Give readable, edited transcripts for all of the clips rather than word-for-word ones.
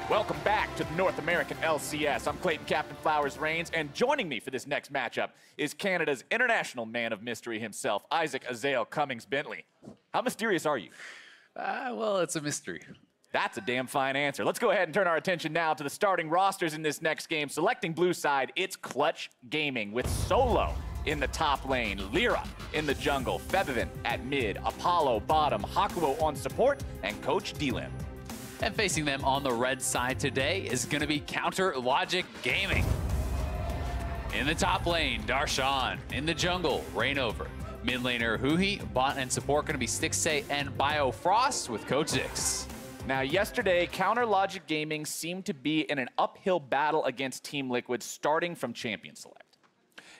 Welcome back to the North American LCS. I'm Clayton Captain Flowers Reigns, and joining me for this next matchup is Canada's international man of mystery himself, Isaac Azael Cummings Bentley. How mysterious are you? Well, it's a mystery. That's a damn fine answer. Let's go ahead and turn our attention now to the starting rosters in this next game. Selecting blue side, it's Clutch Gaming with Solo in the top lane, LirA in the jungle, Febiven at mid, Apollo bottom, Hakuho on support, and Coach D-Lim. And facing them on the red side today is going to be Counter Logic Gaming. In the top lane, Darshan. In the jungle, Reignover. Mid laner, huhi. Bot and support going to be Stixxay and Biofrost with Coach Zix. Now, yesterday, Counter Logic Gaming seemed to be in an uphill battle against Team Liquid starting from Champion Select.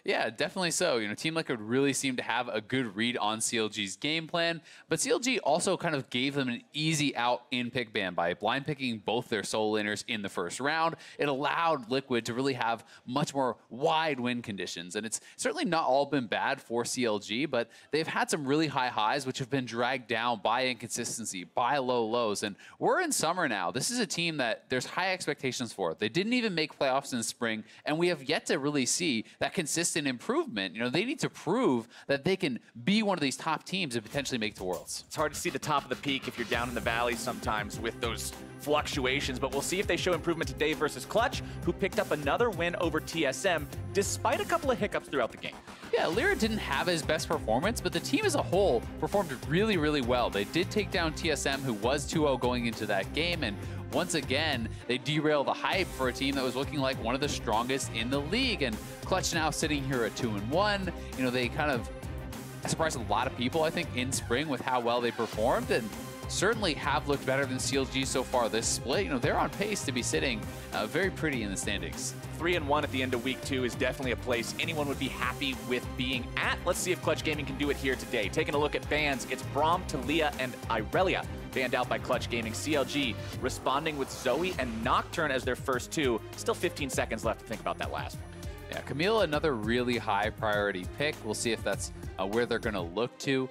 Yeah, definitely so. You know, Team Liquid really seemed to have a good read on CLG's game plan, but CLG also kind of gave them an easy out in pick ban by blind picking both their solo laners in the first round. It allowed Liquid to really have much more wide win conditions, and it's certainly not all been bad for CLG, but they've had some really high highs which have been dragged down by inconsistency, by low lows, and we're in summer now. This is a team that there's high expectations for. They didn't even make playoffs in spring, and we have yet to really see that consistent improvement. You know, they need to prove that they can be one of these top teams and potentially make the Worlds. It's hard to see the top of the peak if you're down in the valley sometimes with those fluctuations, but we'll see if they show improvement today versus Clutch, who picked up another win over TSM despite a couple of hiccups throughout the game. Yeah, LirA didn't have his best performance, but the team as a whole performed really, really well. They did take down TSM, who was 2-0 going into that game, and once again, they derailed the hype for a team that was looking like one of the strongest in the league. And Clutch now sitting here at 2-1. You know, they kind of surprised a lot of people, I think, in spring with how well they performed, and certainly have looked better than CLG so far this split. You know, they're on pace to be sitting very pretty in the standings. 3-1 at the end of week 2 is definitely a place anyone would be happy with being at. Let's see if Clutch Gaming can do it here today. Taking a look at bans, it's Braum, Talia, and Irelia banned out by Clutch Gaming. CLG responding with Zoe and Nocturne as their first two. Still 15 seconds left to think about that last one. Yeah, Camille, another really high priority pick. We'll see if that's where they're going to look to.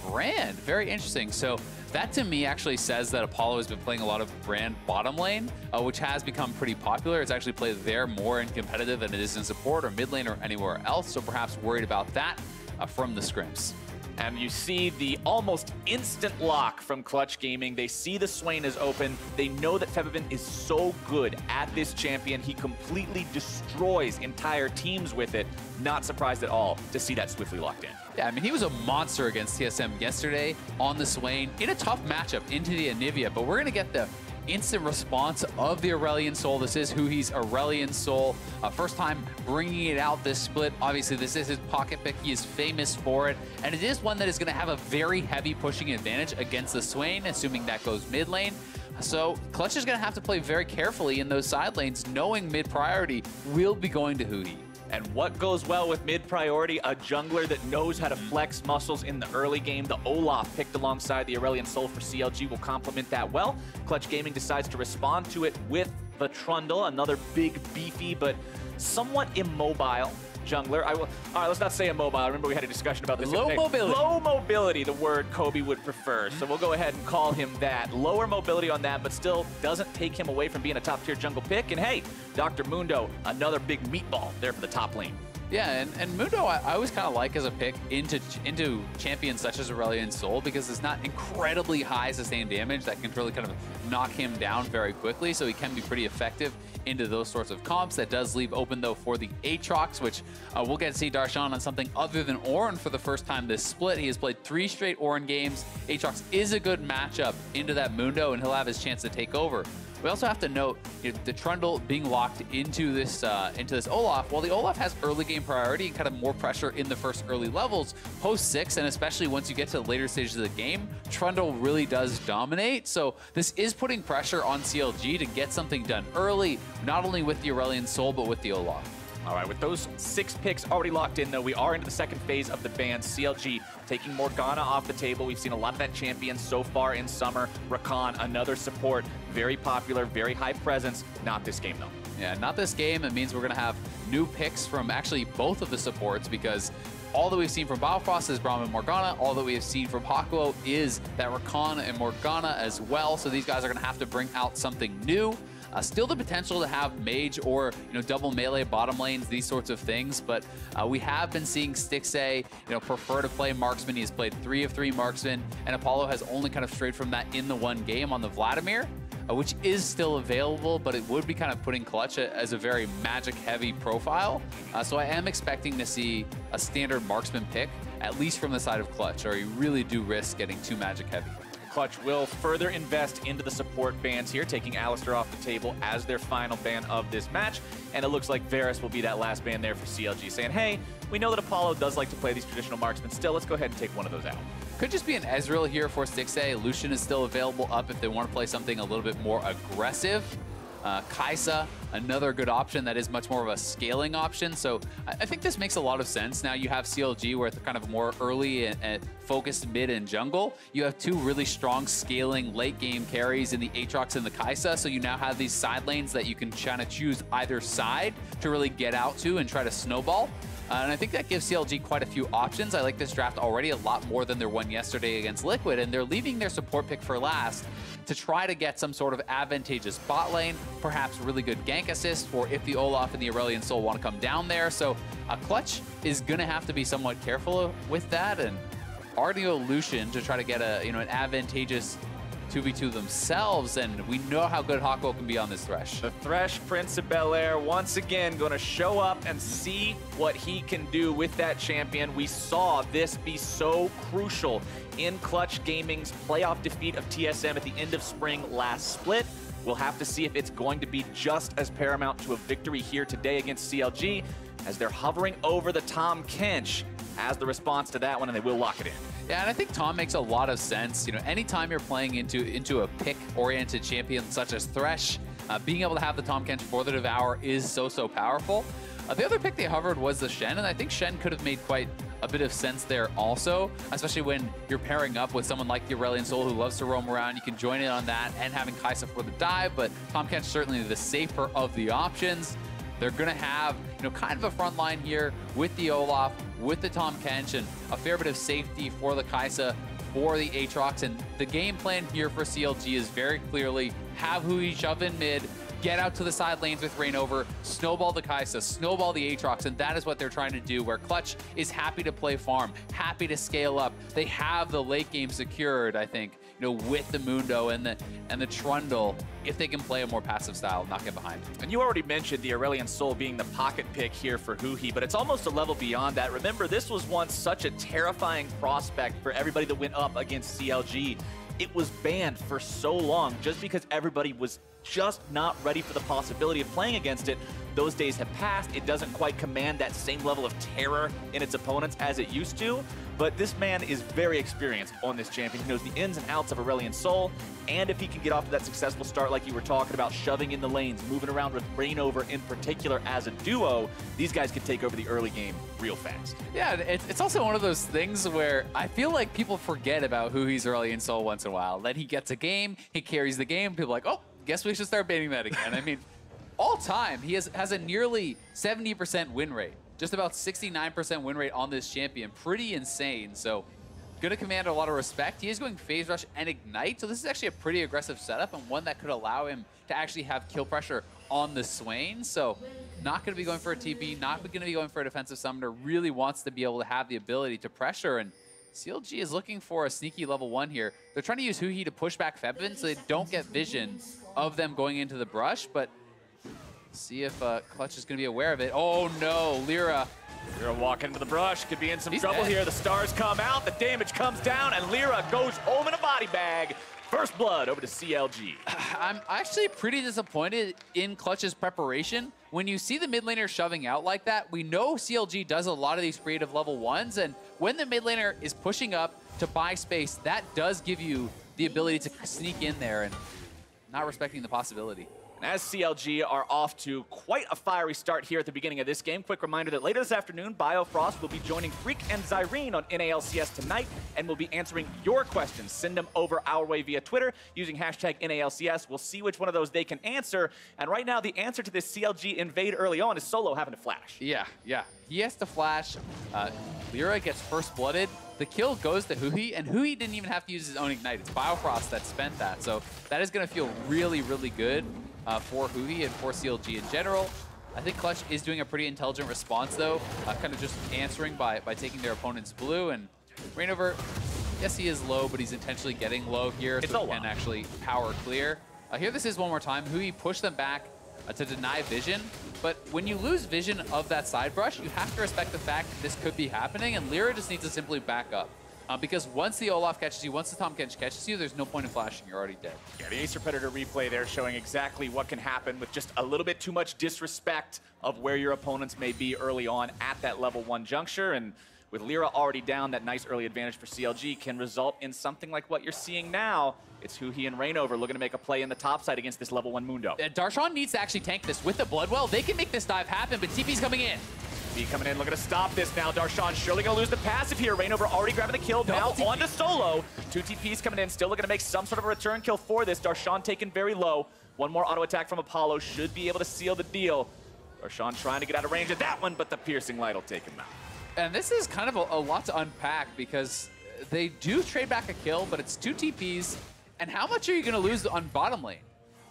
Brand, very interesting. So that to me actually says that Apollo has been playing a lot of Brand bottom lane, which has become pretty popular. It's actually played there more in competitive than it is in support or mid lane or anywhere else. So perhaps worried about that from the scrims. And you see the almost instant lock from Clutch Gaming. They see the Swain is open. They know that Febiven is so good at this champion. He completely destroys entire teams with it. Not surprised at all to see that swiftly locked in. Yeah, I mean, he was a monster against TSM yesterday on the Swain in a tough matchup into the Anivia, but we're going to get the instant response of the Aurelion Sol. This is huhi's Aurelion Sol. First time bringing it out this split. Obviously, this is his pocket pick. He is famous for it. And it is one that is going to have a very heavy pushing advantage against the Swain, assuming that goes mid lane. So Clutch is going to have to play very carefully in those side lanes, knowing mid priority will be going to huhi. And what goes well with mid-priority? A jungler that knows how to flex muscles in the early game. The Olaf picked alongside the Aurelion Sol for CLG will complement that well. Clutch Gaming decides to respond to it with the Trundle, another big, beefy, but somewhat immobile jungler. All right, let's not say immobile. I remember we had a discussion about this. Low mobility. Low mobility, the word Kobe would prefer. So we'll go ahead and call him that. Lower mobility on that, but still doesn't take him away from being a top-tier jungle pick. And hey, Dr. Mundo, another big meatball there for the top lane. Yeah, and Mundo I always kind of like as a pick into champions such as Aurelion Sol, because it's not incredibly high sustained damage that can really kind of knock him down very quickly, so he can be pretty effective into those sorts of comps. That does leave open, though, for the Aatrox, which we'll get to see Darshan on something other than Ornn for the first time this split. He has played 3 straight Ornn games. Aatrox is a good matchup into that Mundo, and he'll have his chance to take over. We also have to note, you know, the Trundle being locked into this Olaf. While the Olaf has early game priority and kind of more pressure in the first early levels, post 6, and especially once you get to the later stages of the game, Trundle really does dominate. So this is putting pressure on CLG to get something done early, not only with the Aurelion Sol, but with the Olaf. All right, with those 6 picks already locked in, though, we are into the second phase of the ban. CLG taking Morgana off the table. We've seen a lot of that champion so far in summer. Rakan, another support, very popular, very high presence. Not this game, though. Yeah, not this game. It means we're going to have new picks from actually both of the supports, because all that we've seen from Biofrost is Braum and Morgana. All that we have seen from Hakuho is that Rakan and Morgana as well. So these guys are going to have to bring out something new. Still the potential to have mage or double melee bottom lanes, these sorts of things. But we have been seeing Stixxay prefer to play marksman. He has played 3 of 3 marksman, and Apollo has only kind of strayed from that in the one game on the Vladimir. Which is still available, but it would be kind of putting Clutch as a very magic-heavy profile. So I am expecting to see a standard marksman pick, at least from the side of Clutch, or you really do risk getting too magic-heavy. Clutch will further invest into the support bans here, taking Alistar off the table as their final ban of this match. And it looks like Varus will be that last ban there for CLG, saying, hey, we know that Apollo does like to play these traditional marksmen. Still, let's go ahead and take one of those out. Could just be an Ezreal here for Stixxay. Lucian is still available up if they want to play something a little bit more aggressive. Kai'Sa, another good option that is much more of a scaling option. So I think this makes a lot of sense. Now you have CLG where it's kind of more early and focused mid and jungle. You have 2 really strong scaling late game carries in the Aatrox and the Kai'Sa. So you now have these side lanes that you can kind of choose either side to really get out to and try to snowball. And I think that gives CLG quite a few options. I like this draft already a lot more than their one yesterday against Liquid, and they're leaving their support pick for last to try to get some sort of advantageous bot lane, perhaps really good gank assist, or if the Olaf and the Aurelion Sol want to come down there. So Clutch is going to have to be somewhat careful with that, and already go Lucian to try to get a an advantageous 2v2 themselves, and we know how good Hakuho can be on this Thresh. The Thresh, Prince of Bel-Air, once again going to show up and see what he can do with that champion. We saw this be so crucial in Clutch Gaming's playoff defeat of TSM at the end of spring last split. We'll have to see if it's going to be just as paramount to a victory here today against CLG, as they're hovering over the Tahm Kench as the response to that one, and they will lock it in. Yeah, and I think Tahm makes a lot of sense. Anytime you're playing into a pick-oriented champion such as Thresh, being able to have the Tahm Kench for the Devour is so powerful. The other pick they hovered was the Shen, and I think Shen could have made quite a bit of sense there also, especially when you're pairing up with someone like the Aurelion Sol who loves to roam around. You can join in on that and having Kai'Sa for the dive, but Tahm Kench certainly the safer of the options. They're going to have, kind of a front line here with the Olaf, with the Tahm Kench, and a fair bit of safety for the Kai'Sa, for the Aatrox. And the game plan here for CLG is very clearly have huhi shove in mid, get out to the side lanes with Reignover, snowball the Kai'Sa, snowball the Aatrox, and that is what they're trying to do, where Clutch is happy to play farm, happy to scale up. They have the late game secured, I think, with the Mundo and the Trundle, if they can play a more passive style, not get behind. And you already mentioned the Aurelion Sol being the pocket pick here for huhi, but it's almost a level beyond that. Remember, this was once such a terrifying prospect for everybody that went up against CLG. It was banned for so long just because everybody was just not ready for the possibility of playing against it. Those days have passed. It doesn't quite command that same level of terror in its opponents as it used to, but this man is very experienced on this champion. He knows the ins and outs of Aurelion Sol, and if he can get off to that successful start like you were talking about, shoving in the lanes, moving around with Reignover in particular as a duo, these guys can take over the early game real fast. Yeah, it's also one of those things where I feel like people forget about huhi's Aurelion Sol once in a while. Then he gets a game, he carries the game, people are like, oh, guess we should start banning that again. I mean, all time, he has a nearly 70% win rate. Just about 69% win rate on this champion. Pretty insane. So, going to command a lot of respect. He is going Phase Rush and Ignite. So this is actually a pretty aggressive setup, and one that could allow him to actually have kill pressure on the Swain. So, not going to be going for a TP, not going to be going for a defensive summoner. Really wants to be able to have the ability to pressure, and CLG is looking for a sneaky level 1 here. They're trying to use huhi to push back Febiven so they don't get vision of them going into the brush, but see if Clutch is going to be aware of it. Oh no, LirA. LirA walking into the brush, could be in some trouble here. The stars come out, the damage comes down, and LirA goes home in a body bag. First blood over to CLG. I'm actually pretty disappointed in Clutch's preparation. When you see the mid laner shoving out like that, we know CLG does a lot of these creative level 1s, and when the mid laner is pushing up to buy space, that does give you the ability to sneak in there and not respecting the possibility. And as CLG are off to quite a fiery start here at the beginning of this game, quick reminder that later this afternoon, Biofrost will be joining Freak and Zyrene on NALCS tonight, and will be answering your questions. Send them over our way via Twitter using hashtag NALCS. We'll see which one of those they can answer. And right now, the answer to this CLG invade early on is Solo having to flash. Yeah. He has to flash. LirA gets first blooded. The kill goes to huhi, and huhi didn't even have to use his own Ignite. It's Biofrost that spent that. So that is going to feel really, really good for huhi and for CLG in general. I think Clutch is doing a pretty intelligent response, though, kind of just answering by taking their opponent's blue. And Reignover, yes, he is low, but he's intentionally getting low here so he can actually power clear. Here, this is one more time. huhi pushed them back to deny vision. But when you lose vision of that side brush, you have to respect the fact that this could be happening, and LirA just needs to simply back up. Because once the Olaf catches you, once the Tahm Kench catches you, there's no point in flashing. You're already dead. Yeah, the Acer Predator replay there showing exactly what can happen with just a little bit too much disrespect of where your opponents may be early on at that level 1 juncture. And with LirA already down, that nice early advantage for CLG can result in something like what you're seeing now. It's huhi and Reignover looking to make a play in the top side against this level 1 Mundo. Darshan needs to actually tank this with the Bloodwell. They can make this dive happen, but TP's coming in. Coming in, looking to stop this now. Darshan surely going to lose the passive here. Reignover already grabbing the kill. Now on to Solo. 2 TPs coming in, still looking to make some sort of a return kill for this. Darshan taken very low. One more auto attack from Apollo should be able to seal the deal. Darshan trying to get out of range of that one, but the piercing light will take him out. And this is kind of a lot to unpack because they do trade back a kill, but it's 2 TPs. And how much are you going to lose on bottom lane?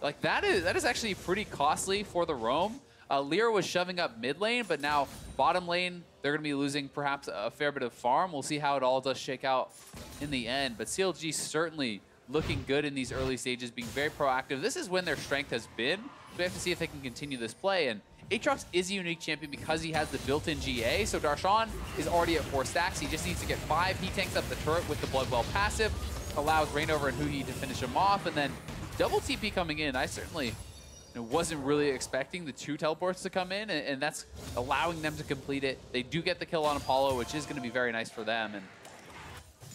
Like, that is actually pretty costly for the roam. LirA was shoving up mid lane, but now bottom lane, they're going to be losing perhaps a fair bit of farm. We'll see how it all does shake out in the end. But CLG certainly looking good in these early stages, being very proactive. This is when their strength has been. We have to see if they can continue this play. And Aatrox is a unique champion because he has the built-in GA. So Darshan is already at 4 stacks. He just needs to get 5. He tanks up the turret with the Bloodwell passive, allows Reignover and huhi to finish him off. And then double TP coming in. I certainly wasn't really expecting the 2 teleports to come in, and that's allowing them to complete it. They do get the kill on Apollo, which is going to be very nice for them, and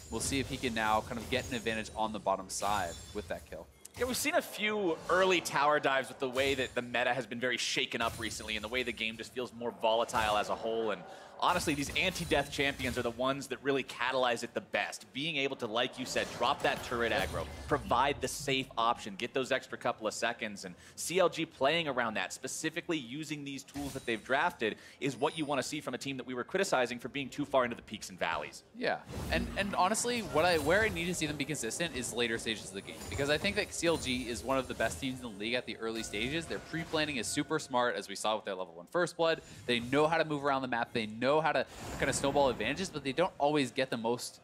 we'll see if he can now kind of get an advantage on the bottom side with that kill. Yeah, we've seen a few early tower dives with the way that the meta has been very shaken up recently and the way the game just feels more volatile as a whole. And honestly, these anti-death champions are the ones that really catalyze it the best. Being able to, like you said, drop that turret aggro, provide the safe option, get those extra couple of seconds, and CLG playing around that, specifically using these tools that they've drafted, is what you want to see from a team that we were criticizing for being too far into the peaks and valleys. Yeah, and honestly, where I need to see them be consistent is later stages of the game, because I think that CLG is one of the best teams in the league at the early stages. Their pre-planning is super smart, as we saw with their level 1 First Blood. They know how to move around the map. They know how to kind of snowball advantages, but they don't always get the most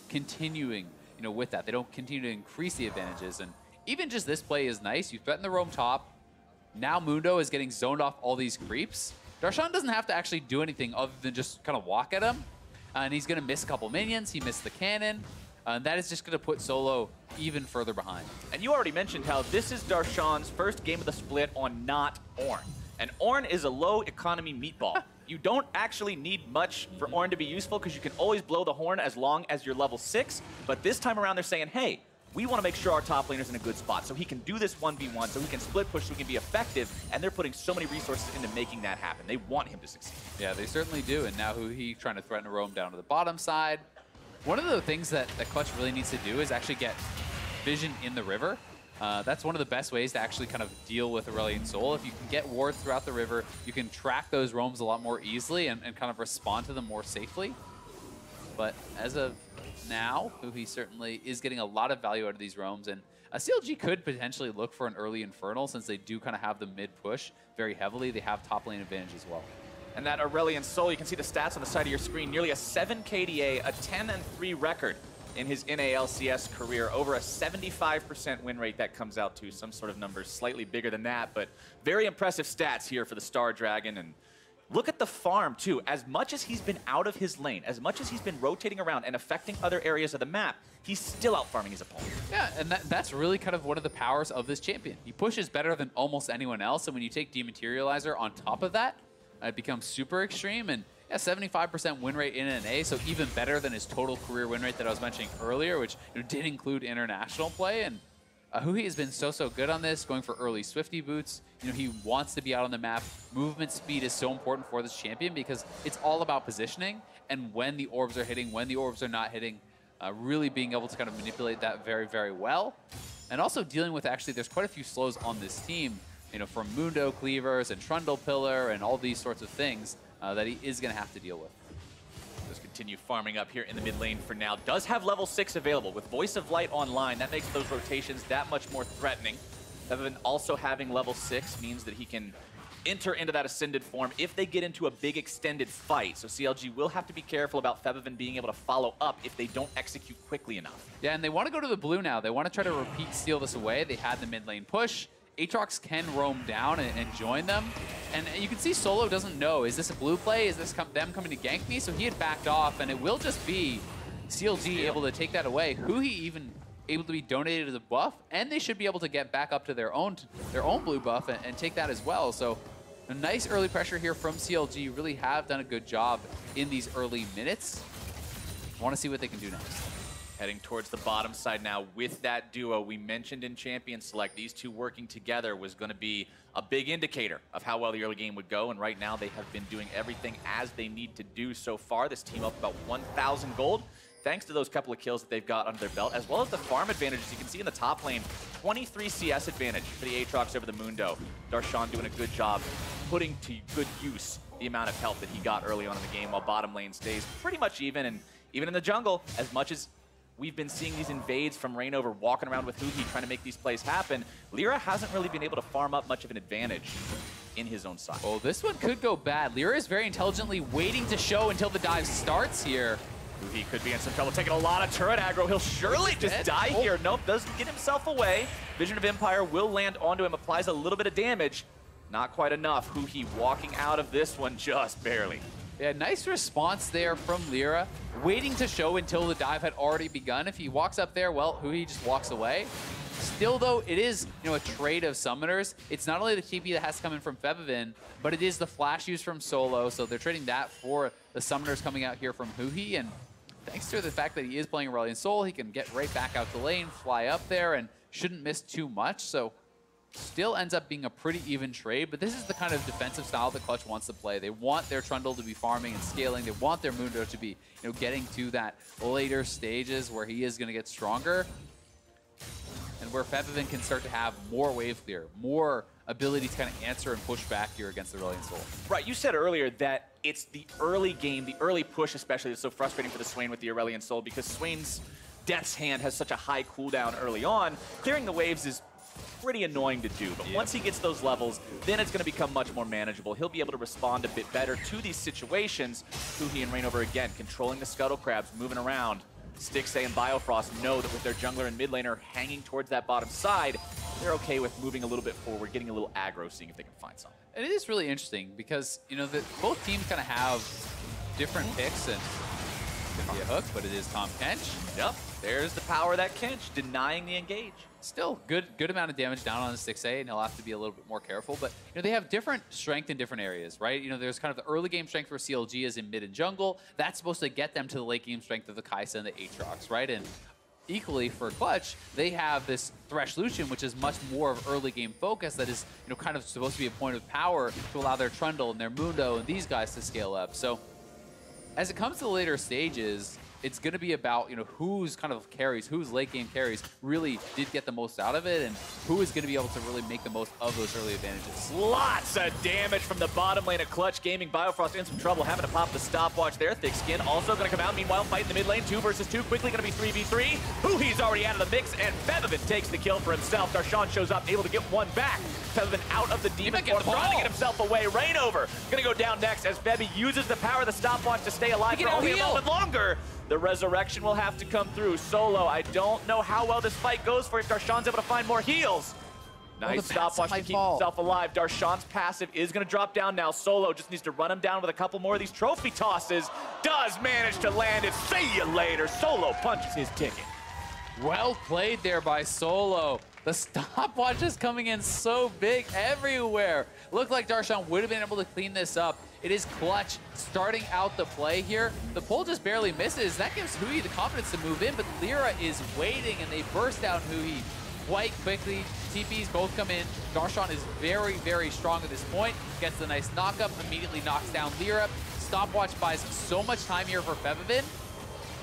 continuing, with that. They don't continue to increase the advantages. And even just this play is nice. You threaten the roam top. Now Mundo is getting zoned off all these creeps. Darshan doesn't have to actually do anything other than just kind of walk at him. And he's going to miss a couple minions. He missed the cannon. And that is just going to put Solo even further behind. And you already mentioned how this is Darshan's first game of the split on not Ornn. And Ornn is a low economy meatball. You don't actually need much for Ornn to be useful because you can always blow the horn as long as you're level 6. But this time around, they're saying, hey, we want to make sure our top laner's in a good spot so he can do this 1v1, so he can split push, so he can be effective. And they're putting so many resources into making that happen. They want him to succeed. Yeah, they certainly do. And now huhi trying to threaten to roam down to the bottom side. One of the things that Clutch really needs to do is actually get vision in the river. That's one of the best ways to actually kind of deal with Aurelion Sol. If you can get wards throughout the river, you can track those roams a lot more easily and kind of respond to them more safely. But as of now, huhi certainly is getting a lot of value out of these roams, and CLG could potentially look for an early Infernal since they do kind of have the mid-push very heavily. They have top lane advantage as well. And that Aurelion Sol, you can see the stats on the side of your screen, nearly a 7 KDA, a 10-3 record in his NALCS career, over a 75% win rate that comes out to some sort of numbers slightly bigger than that, but very impressive stats here for the Star Dragon. And look at the farm too. As much as he's been out of his lane, as much as he's been rotating around and affecting other areas of the map, he's still out farming his opponent. Yeah, and that's really kind of one of the powers of this champion. He pushes better than almost anyone else, and when you take Dematerializer on top of that, it becomes super extreme. And yeah, 75% win rate in NA, so even better than his total career win rate that I was mentioning earlier, which did include international play. And huhi has been so good on this, going for early Swifty boots. You know, he wants to be out on the map. Movement speed is so important for this champion because it's all about positioning and when the orbs are hitting, when the orbs are not hitting, really being able to kind of manipulate that very well. And also dealing with, actually, there's quite a few slows on this team, you know, from Mundo cleavers and Trundle pillar and all these sorts of things that he is going to have to deal with. Just continue farming up here in the mid lane for now. Does have level 6 available. With Voice of Light online, that makes those rotations that much more threatening. Febiven also having level 6 means that he can enter into that Ascended form if they get into a big extended fight. So CLG will have to be careful about Febiven being able to follow up if they don't execute quickly enough. Yeah, and they want to go to the blue now. They want to try to repeat steal this away. They had the mid lane push. Aatrox can roam down and join them. And you can see Solo doesn't know, is this a blue play? Is this them coming to gank me? So he had backed off, and it will just be CLG able to take that away. huhi even able to be donated to the buff, and they should be able to get back up to their own blue buff and take that as well. So a nice early pressure here from CLG. Really have done a good job in these early minutes. Want to see what they can do next. Heading towards the bottom side now with that duo. We mentioned in Champion Select, these two working together was going to be a big indicator of how well the early game would go, and right now they have been doing everything as they need to do so far. This team up about 1,000 gold, thanks to those couple of kills that they've got under their belt, as well as the farm advantages. You can see in the top lane, 23 CS advantage for the Aatrox over the Mundo. Darshan doing a good job putting to good use the amount of help that he got early on in the game, while bottom lane stays pretty much even. And even in the jungle, as much as we've been seeing these invades from Reignover walking around with huhi trying to make these plays happen, LirA hasn't really been able to farm up much of an advantage in his own side. Oh, this one could go bad. LirA is very intelligently waiting to show until the dive starts here. huhi could be in some trouble, taking a lot of turret aggro. He'll surely just die here. Nope, doesn't get himself away. Vision of Empire will land onto him, applies a little bit of damage. Not quite enough. huhi walking out of this one just barely. Yeah, nice response there from LirA, waiting to show until the dive had already begun. If he walks up there, well, huhi just walks away. Still, though, it is, you know, a trade of summoners. It's not only the TP that has to come in from Febiven, but it is the flash use from Solo, so they're trading that for the summoners coming out here from huhi, and thanks to the fact that he is playing Aurelion Sol, he can get right back out the lane, fly up there, and shouldn't miss too much, so still ends up being a pretty even trade, but this is the kind of defensive style that Clutch wants to play. They want their Trundle to be farming and scaling. They want their Mundo to be, you know, getting to that later stages where he is going to get stronger, and where Febiven can start to have more wave clear, more ability to kind of answer and push back here against the Aurelion Sol. Right, you said earlier that it's the early game, the early push especially, that's so frustrating for the Swain with the Aurelion Sol, because Swain's Death's Hand has such a high cooldown early on. Clearing the waves is pretty annoying to do, but once he gets those levels, then it's going to become much more manageable. He'll be able to respond a bit better to these situations. huhi and Reignover, again, controlling the Scuttle Crabs, moving around. Stixxay and Biofrost know that with their jungler and mid laner hanging towards that bottom side, they're okay with moving a little bit forward, getting a little aggro, seeing if they can find something. And it is really interesting because, you know, both teams kind of have different picks, and it could be a hook, but it is Tahm Kench. Yep, there's the power of that Kench, denying the engage. Still, good amount of damage down on the Stixxay, and he'll have to be a little bit more careful. But, you know, they have different strength in different areas, right? You know, there's kind of the early game strength where CLG is in mid and jungle. That's supposed to get them to the late game strength of the Kai'Sa and the Aatrox, right? And equally for Clutch, they have this Thresh Lucian, which is much more of early game focus that is, you know, kind of supposed to be a point of power to allow their Trundle and their Mundo and these guys to scale up. So as it comes to the later stages, it's going to be about, you know, whose kind of carries, whose late game carries really did get the most out of it, and who is going to be able to really make the most of those early advantages. Lots of damage from the bottom lane of Clutch Gaming. Biofrost in some trouble, having to pop the stopwatch there. Thick Skin also going to come out. Meanwhile, fighting the mid lane, 2 versus 2. Quickly going to be 3v3. huhi's already out of the mix, and Febiven takes the kill for himself. Darshan shows up, able to get one back. Febiven out of the demon form, trying to get himself away. Reignover going to go down next as Febby uses the power of the stopwatch to stay alive for only a moment longer. The resurrection will have to come through. Solo, I don't know how well this fight goes for if Darshan's able to find more heals. Nice stopwatch to keep himself alive. Darshan's passive is going to drop down now. Solo just needs to run him down with a couple more of these trophy tosses. Does manage to land it. See you later. Solo punches his ticket. Well played there by Solo. The stopwatch is coming in so big everywhere. Looked like Darshan would have been able to clean this up. It is Clutch starting out the play here. The pull just barely misses. That gives huhi the confidence to move in, but LirA is waiting, and they burst down huhi quite quickly. TPs both come in. Darshan is very, very strong at this point. Gets the nice knock-up, immediately knocks down LirA. Stopwatch buys so much time here for Febiven.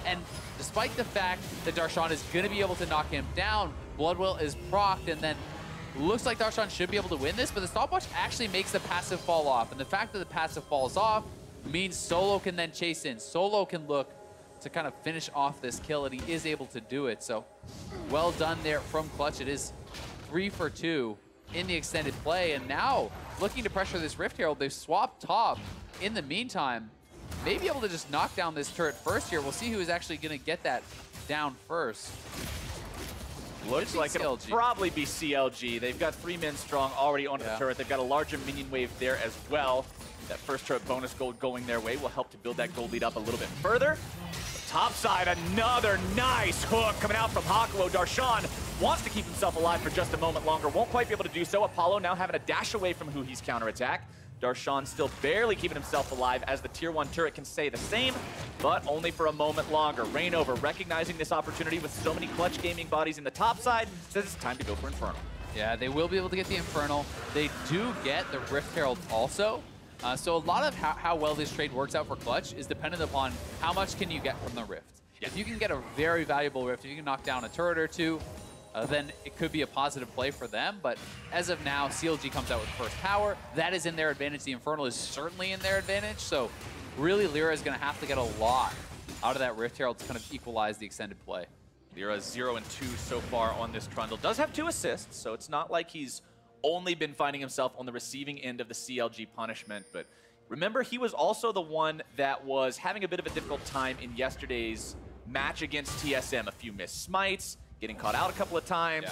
And despite the fact that Darshan is going to be able to knock him down, Bloodwill is procced, and then looks like Darshan should be able to win this, but the stopwatch actually makes the passive fall off. And the fact that the passive falls off means Solo can then chase in. Solo can look to kind of finish off this kill, and he is able to do it. So well done there from Clutch. It is 3 for 2 in the extended play, and now looking to pressure this Rift Herald. They've swapped top. In the meantime, may be able to just knock down this turret first here. We'll see who is actually going to get that down first. Looks like it'll probably be CLG. They've got 3 men strong already onto the turret. They've got a larger minion wave there as well. That first turret bonus gold going their way will help to build that gold lead up a little bit further. Top side, another nice hook coming out from Hakuho. Darshan wants to keep himself alive for just a moment longer. Won't quite be able to do so. Apollo now having a dash away from huhi's counterattack. Darshan still barely keeping himself alive as the tier 1 turret can stay the same, but only for a moment longer. Reignover recognizing this opportunity with so many Clutch Gaming bodies in the top side, says it's time to go for Infernal. Yeah, they will be able to get the Infernal. They do get the Rift Herald also. So a lot of how well this trade works out for Clutch is dependent upon how much can you get from the Rift. If you can get a very valuable Rift, if you can knock down a turret or two, then it could be a positive play for them. But as of now, CLG comes out with first power. That is in their advantage. The Infernal is certainly in their advantage. So really, LirA is going to have to get a lot out of that Rift Herald to kind of equalize the extended play. LirA 0 and 2 so far on this Trundle. Does have 2 assists, so it's not like he's only been finding himself on the receiving end of the CLG punishment. But remember, he was also the one that was having a bit of a difficult time in yesterday's match against TSM. A few missed smites, getting caught out a couple of times.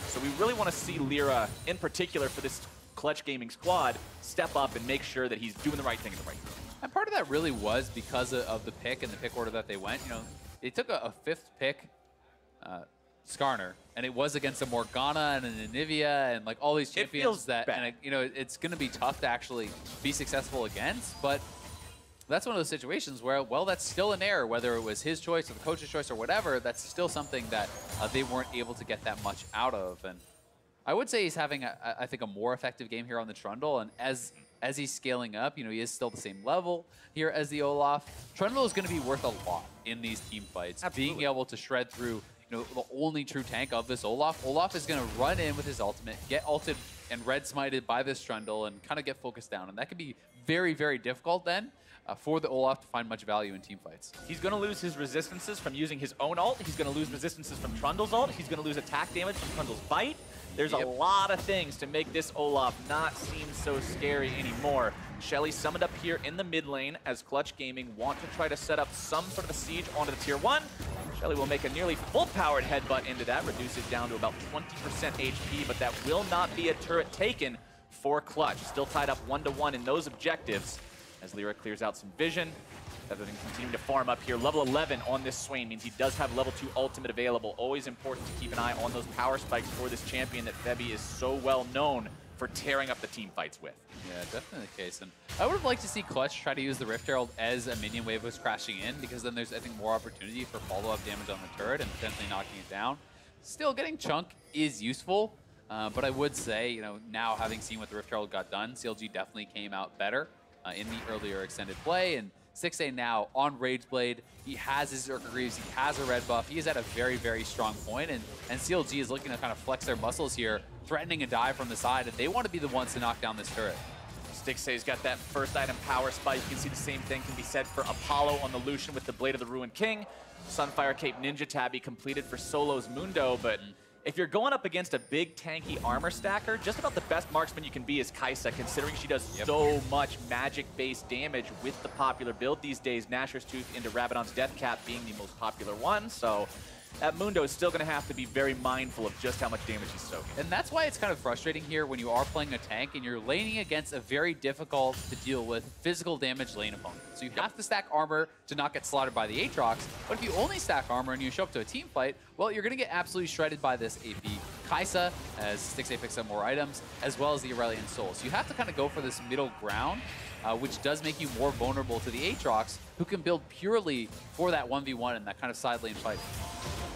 So we really want to see LirA, in particular for this Clutch Gaming squad, step up and make sure that he's doing the right thing in the right time. And part of that really was because of the pick and the pick order that they went. You know, they took a 5th pick, Skarner, and it was against a Morgana and an Anivia and like all these champions that, and you know, it's going to be tough to actually be successful against. But that's one of those situations where, well, that's still an error, whether it was his choice or the coach's choice or whatever. That's still something that they weren't able to get that much out of. And I would say he's having, I think, a more effective game here on the Trundle. And as he's scaling up, you know, he is still the same level here as the Olaf. Trundle is going to be worth a lot in these team fights. Absolutely. Being able to shred through, you know, the only true tank of this Olaf. Olaf is going to run in with his ultimate, get ulted and red smited by this Trundle, and kind of get focused down. And that can be very, very difficult then for the Olaf to find much value in team fights. He's going to lose his resistances from using his own ult. He's going to lose resistances from Trundle's ult. He's going to lose attack damage from Trundle's bite. There's a lot of things to make this Olaf not seem so scary anymore. Shelly summoned up here in the mid lane as Clutch Gaming want to try to set up some sort of a siege onto the tier 1. Shelly will make a nearly full-powered headbutt into that, reduce it down to about 20% HP, but that will not be a turret taken for Clutch. Still tied up 1-1 in those objectives as LirA clears out some vision. Febiven continuing to farm up here. Level 11 on this Swain means he does have level 2 ultimate available. Always important to keep an eye on those power spikes for this champion that Febi is so well known for tearing up the team fights with. Yeah, definitely the case. And I would have liked to see Clutch try to use the Rift Herald as a minion wave was crashing in, because then there's, I think, more opportunity for follow-up damage on the turret and potentially knocking it down. Still, getting Chunk is useful, but I would say, you know, now having seen what the Rift Herald got done, CLG definitely came out better in the earlier extended play. And Stixxay now on Rageblade, he has his Zerker Greaves, he has a red buff, he is at a very, very strong point, and CLG is looking to kind of flex their muscles here, threatening a dive from the side, and they want to be the ones to knock down this turret. Stixxay's got that first item power spike. You can see the same thing can be said for Apollo on the Lucian with the Blade of the Ruined King. Sunfire Cape Ninja Tabby completed for Solo's Mundo, but if you're going up against a big tanky armor stacker, just about the best marksman you can be is Kai'Sa, considering she does so much magic-based damage with the popular build these days, Nashor's Tooth into Rabadon's Death Cap being the most popular one, so that Mundo is still going to have to be very mindful of just how much damage he's soaking. And that's why it's kind of frustrating here when you are playing a tank and you're laning against a very difficult to deal with physical damage lane opponent. So you have to stack armor to not get slaughtered by the Aatrox, but if you only stack armor and you show up to a team fight, well, you're going to get absolutely shredded by this AP Kai'Sa as Stixxay picks up more items, as well as the Aurelion Sol. So you have to kind of go for this middle ground, which does make you more vulnerable to the Aatrox, who can build purely for that 1v1 and that kind of side lane fight.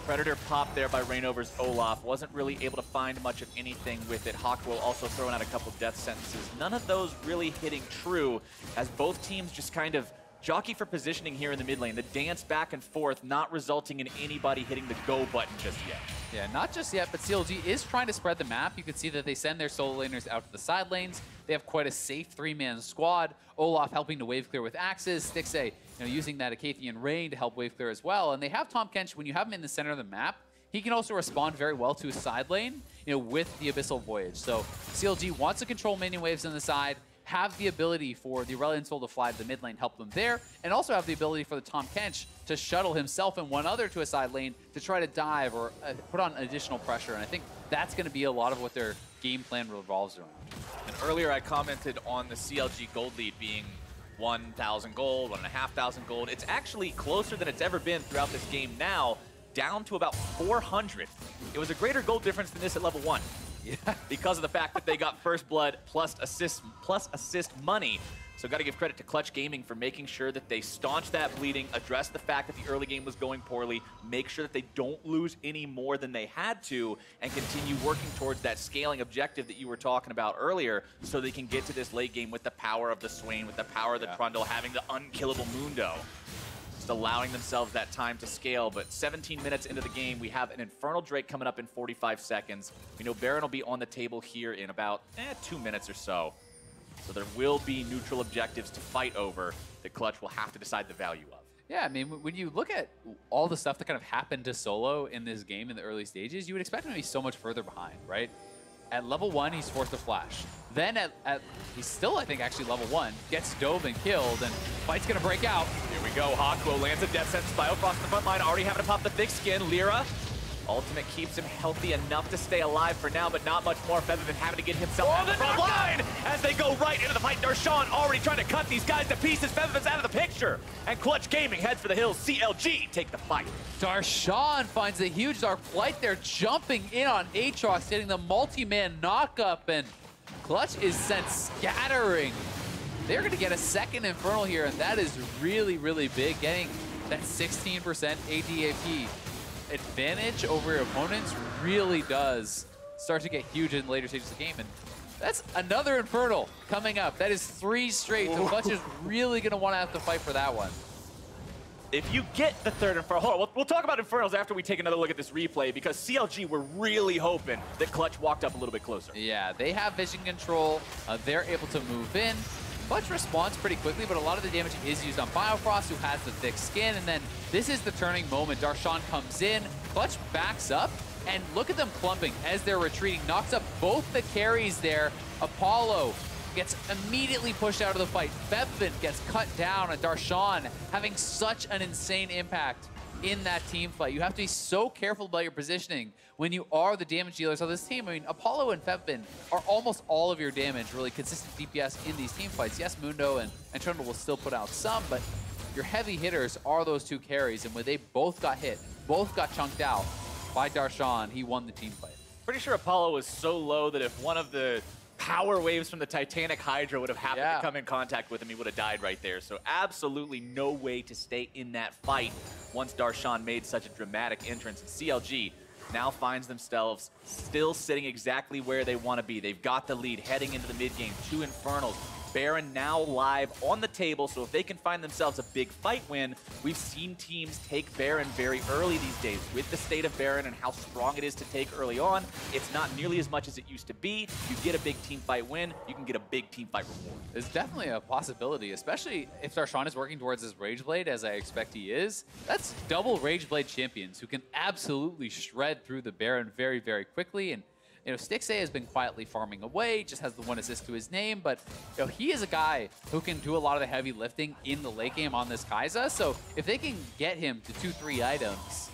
Predator popped there by Reignover's Olaf. Wasn't really able to find much of anything with it. Hakuho also throwing out a couple death sentences. None of those really hitting true, as both teams just kind of jockey for positioning here in the mid lane. The dance back and forth, not resulting in anybody hitting the go button just yet. Yeah, not just yet, but CLG is trying to spread the map. You can see that they send their solo laners out to the side lanes. They have quite a safe three-man squad. Olaf helping to wave clear with axes. Stixxay, using that Acathian Rain to help wave clear as well. And they have Tahm Kench. When you have him in the center of the map, he can also respond very well to his side lane, with the Abyssal Voyage. So CLG wants to control minion waves on the side, have the ability for the Aurelion Sol to fly to the mid lane, help them there, and also have the ability for the Tahm Kench to shuttle himself and one other to a side lane to try to dive or put on additional pressure. And I think that's going to be a lot of what their game plan revolves around. And earlier I commented on the CLG gold lead being 1,000 gold, 1,500 gold. It's actually closer than it's ever been throughout this game now, down to about 400. It was a greater gold difference than this at level 1. Yeah, because of the fact that they got first blood plus assist money. So got to give credit to Clutch Gaming for making sure that they staunch that bleeding, address the fact that the early game was going poorly, make sure that they don't lose any more than they had to, and continue working towards that scaling objective that you were talking about earlier, so they can get to this late game with the power of the Swain, with the power of the Trundle, having the unkillable Mundo. Just allowing themselves that time to scale. But 17 minutes into the game, we have an Infernal Drake coming up in 45 seconds. We know Baron will be on the table here in about 2 minutes or so. So there will be neutral objectives to fight over that Clutch will have to decide the value of. Yeah, I mean, when you look at all the stuff that kind of happened to Solo in this game in the early stages, you would expect him to be so much further behind, right? At level 1, he's forced to flash. Then he's still, I think, actually level 1, gets dove and killed, and fight's gonna break out. Here we go, Hakuho lands a death sentence. Biofrost in the front line, already having to pop the thick skin. LirA, ultimate keeps him healthy enough to stay alive for now, but not much more. Febiven having to get himself out of the front line as they go right into the fight. Darshan already trying to cut these guys to pieces. Febiven's out of the picture, and Clutch Gaming heads for the hills. CLG take the fight. Darshan finds a huge Dark Flight there, jumping in on Aatrox, hitting the multi-man knockup, and Clutch is sent scattering. They're going to get a second Infernal here, and that is really, really big. Getting that 16% ADAP advantage over your opponents really does start to get huge in later stages of the game. And that's another Infernal coming up. That is 3 straight. So Clutch is really going to want to have to fight for that one. If you get the third Infernal, hold on, we'll talk about Infernals after we take another look at this replay, because CLG were really hoping that Clutch walked up a little bit closer. Yeah, they have vision control. They're able to move in. Clutch responds pretty quickly, but a lot of the damage is used on Biofrost, who has the thick skin. And then this is the turning moment. Darshan comes in, Clutch backs up, and look at them clumping as they're retreating. Knocks up both the carries there. Apollo gets immediately pushed out of the fight. Febiven gets cut down, and Darshan having such an insane impact in that team fight. You have to be so careful about your positioning when you are the damage dealers of this team. I mean, Apollo and Febiven are almost all of your damage, really consistent DPS in these team fights. Yes, Mundo and Trundle will still put out some, but your heavy hitters are those 2 carries, and when they both got hit, both got chunked out by Darshan, he won the team fight. Pretty sure Apollo was so low that if one of the power waves from the Titanic Hydra would have happened to come in contact with him, he would have died right there. So absolutely no way to stay in that fight once Darshan made such a dramatic entrance. And CLG now finds themselves still sitting exactly where they want to be. They've got the lead heading into the mid game. 2 Infernals. Baron now live on the table, so if they can find themselves a big fight win, we've seen teams take Baron very early these days. With the state of Baron and how strong it is to take early on, it's not nearly as much as it used to be. You get a big team fight win, you can get a big team fight reward. It's definitely a possibility, especially if Darshan is working towards his Rage Blade, as I expect he is. That's double Rage Blade champions who can absolutely shred through the Baron very, very quickly. And Stixxay has been quietly farming away, just has the 1 assist to his name, but he is a guy who can do a lot of the heavy lifting in the late game on this Kai'Sa, so if they can get him to 2-3 items,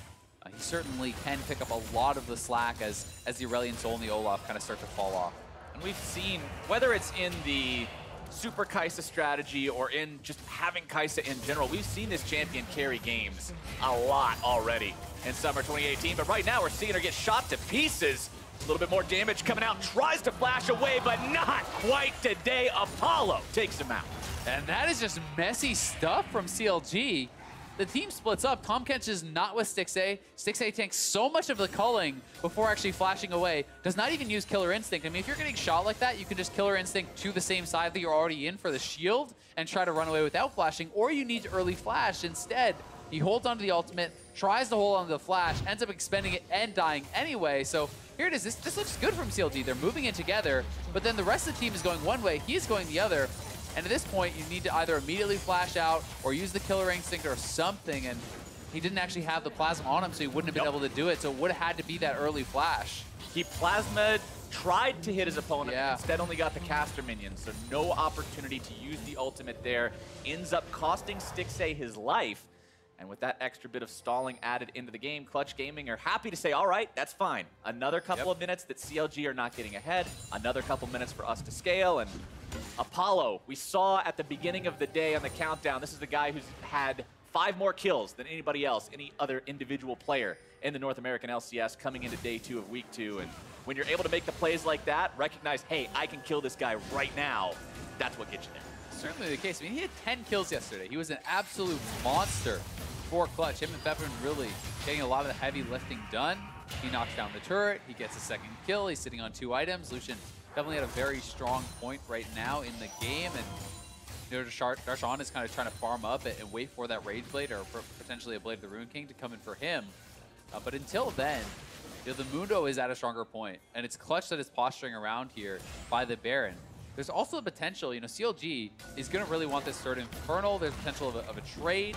he certainly can pick up a lot of the slack as the Aurelion Sol and the Olaf kind of start to fall off. And we've seen, whether it's in the Super Kai'Sa strategy or in just having Kai'Sa in general, we've seen this champion carry games a lot already in summer 2018, but right now we're seeing her get shot to pieces. A little bit more damage coming out, tries to flash away, but not quite today. Apollo takes him out. And that is just messy stuff from CLG. the team splits up. Tahm Kench is not with Stixxay. Stixxay tanks so much of the culling before actually flashing away. Does not even use Killer Instinct. I mean, if you're getting shot like that, you can just Killer Instinct to the same side that you're already in for the shield and try to run away without flashing, or you need to early flash. Instead, he holds onto the ultimate, tries to hold onto the flash, ends up expending it and dying anyway. So here it is. This looks good from CLG. They're moving in together, but then the rest of the team is going one way. He's going the other. And at this point, you need to either immediately flash out or use the Killer Instinct or something. And he didn't actually have the Plasma on him, so he wouldn't have been able to do it. So it would have had to be that early flash. He Plasma tried to hit his opponent, instead only got the caster minion, so no opportunity to use the ultimate there. Ends up costing Stixxay his life. And with that extra bit of stalling added into the game, Clutch Gaming are happy to say, all right, that's fine. Another couple of minutes that CLG are not getting ahead. Another couple minutes for us to scale. And Apollo, we saw at the beginning of the day on the countdown, this is the guy who's had 5 more kills than anybody else, any other individual player in the North American LCS coming into day 2 of week 2. And when you're able to make the plays like that, recognize, hey, I can kill this guy right now. That's what gets you there. Certainly the case. I mean, he had 10 kills yesterday. He was an absolute monster for Clutch. Him and Febiven really getting a lot of the heavy lifting done. He knocks down the turret. He gets a second kill. He's sitting on 2 items. Lucian definitely had a very strong point right now in the game. And you know, Darshan is kind of trying to farm up and wait for that Rage Blade or potentially a Blade of the Rune King to come in for him. But until then, you know, the Mundo is at a stronger point. And it's Clutch that is posturing around here by the Baron. There's also the potential, you know, CLG is going to really want this third Infernal. There's potential of a trade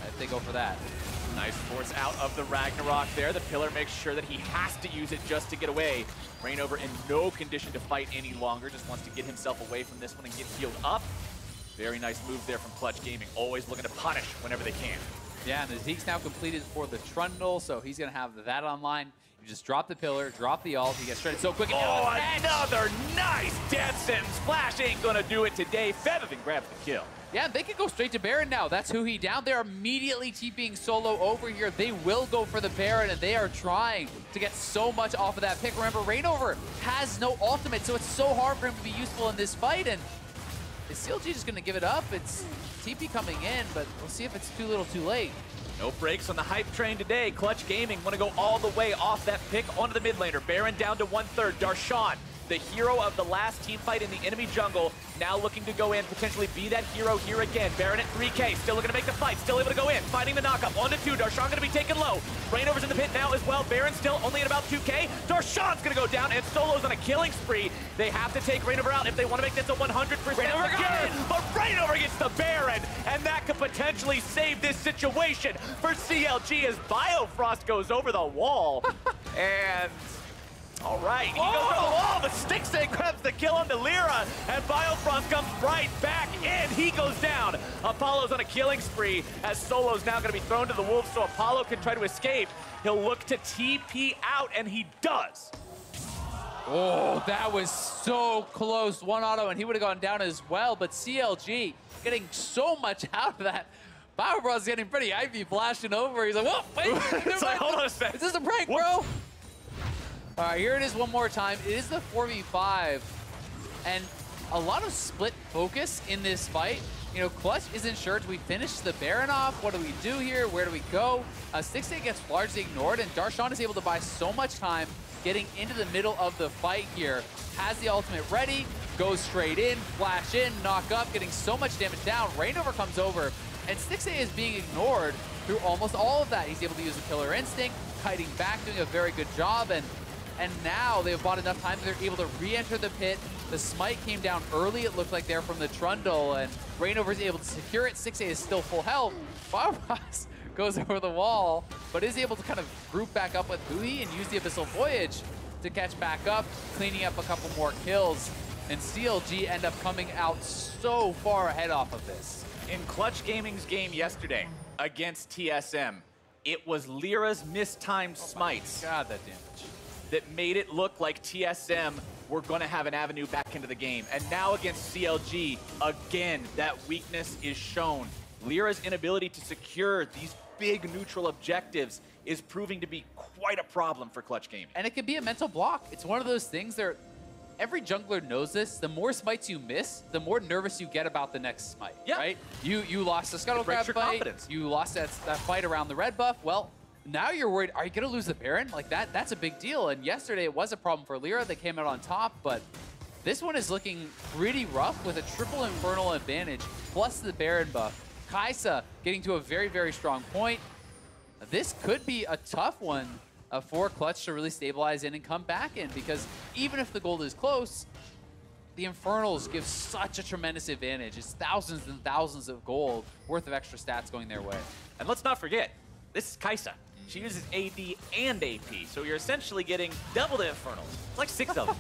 if they go for that. Nice force out of the Ragnarok there. The pillar makes sure that he has to use it just to get away. Reignover in no condition to fight any longer, just wants to get himself away from this one and get healed up. Very nice move there from Clutch Gaming, always looking to punish whenever they can. Yeah, and the Zeke's now completed for the Trundle, so he's going to have that online. You just drop the pillar, drop the ult, he gets shredded so quick. Oh, another nice death sentence. Flash ain't gonna do it today. Febiven grabs the kill. Yeah, they could go straight to Baron now. That's huhi down. They're immediately TPing solo over here. They will go for the Baron, and they are trying to get so much off of that pick. Remember, Reignover has no ultimate, so it's so hard for him to be useful in this fight. And is CLG just going to give it up? It's TP coming in, but we'll see if it's too little too late. No brakes on the hype train today. Clutch Gaming want to go all the way off that pick onto the mid laner. Baron down to 1/3. Darshan, the hero of the last team fight in the enemy jungle, now looking to go in, potentially be that hero here again. Baron at 3K, still looking to make the fight, still able to go in, fighting the knockup, 1-2, Darshan gonna be taken low. Reignover's in the pit now as well, Baron still only at about 2K. Darshan's gonna go down, and Solo's on a killing spree. They have to take Reignover out if they want to make this a 100% again, but Reignover gets the Baron, and that could potentially save this situation for CLG as Biofrost goes over the wall. And all right, he goes for the wall, but Stixxay grabs the kill on the LirA, and Biofrost comes right back in. He goes down. Apollo's on a killing spree, as Solo's now going to be thrown to the wolves, so Apollo can try to escape. He'll look to TP out, and he does. Oh, that was so close. 1 auto, and he would have gone down as well, but CLG getting so much out of that. Biofrost is getting pretty hypey, flashing over. He's like, whoa, wait. It's like, hold on a second. Is this a prank, bro? All right, here it is one more time. It is the 4v5, and a lot of split focus in this fight. You know, Clutch isn't sure. Do we finish the Baron off? What do we do here? Where do we go? Stixxay gets largely ignored, and Darshan is able to buy so much time getting into the middle of the fight here. Has the ultimate ready, goes straight in, flash in, knock up, getting so much damage down. Reignover comes over, and Stixxay is being ignored through almost all of that. He's able to use the Killer Instinct, kiting back, doing a very good job, and now they've bought enough time that they're able to re-enter the pit. The smite came down early, it looked like there from the Trundle, and Reignover is able to secure it. Stixxay is still full health. Biofrost goes over the wall, but is able to kind of group back up with huhi and use the Abyssal Voyage to catch back up, cleaning up a couple more kills. And CLG end up coming out so far ahead off of this. In Clutch Gaming's game yesterday against TSM, it was LirA's mistimed smites. God, that damage. That made it look like TSM were going to have an avenue back into the game. And now against CLG, again, that weakness is shown. LirA's inability to secure these big neutral objectives is proving to be quite a problem for Clutch Gaming. And it can be a mental block. It's one of those things every jungler knows this. The more smites you miss, the more nervous you get about the next smite, right? You lost the Scuttle Crab fight. You lost that fight around the red buff. Well, now you're worried, are you going to lose the Baron? Like that's a big deal. And yesterday it was a problem for LirA. They came out on top, but this one is looking pretty rough with a triple Infernal advantage, plus the Baron buff. Kai'Sa getting to a very, very strong point. This could be a tough one for Clutch to really stabilize in and come back in, because even if the gold is close, the Infernals give such a tremendous advantage. It's thousands and thousands of gold worth of extra stats going their way. And let's not forget, this is Kai'Sa. She uses AD and AP, so you're essentially getting double the Infernals. It's like 6 of them.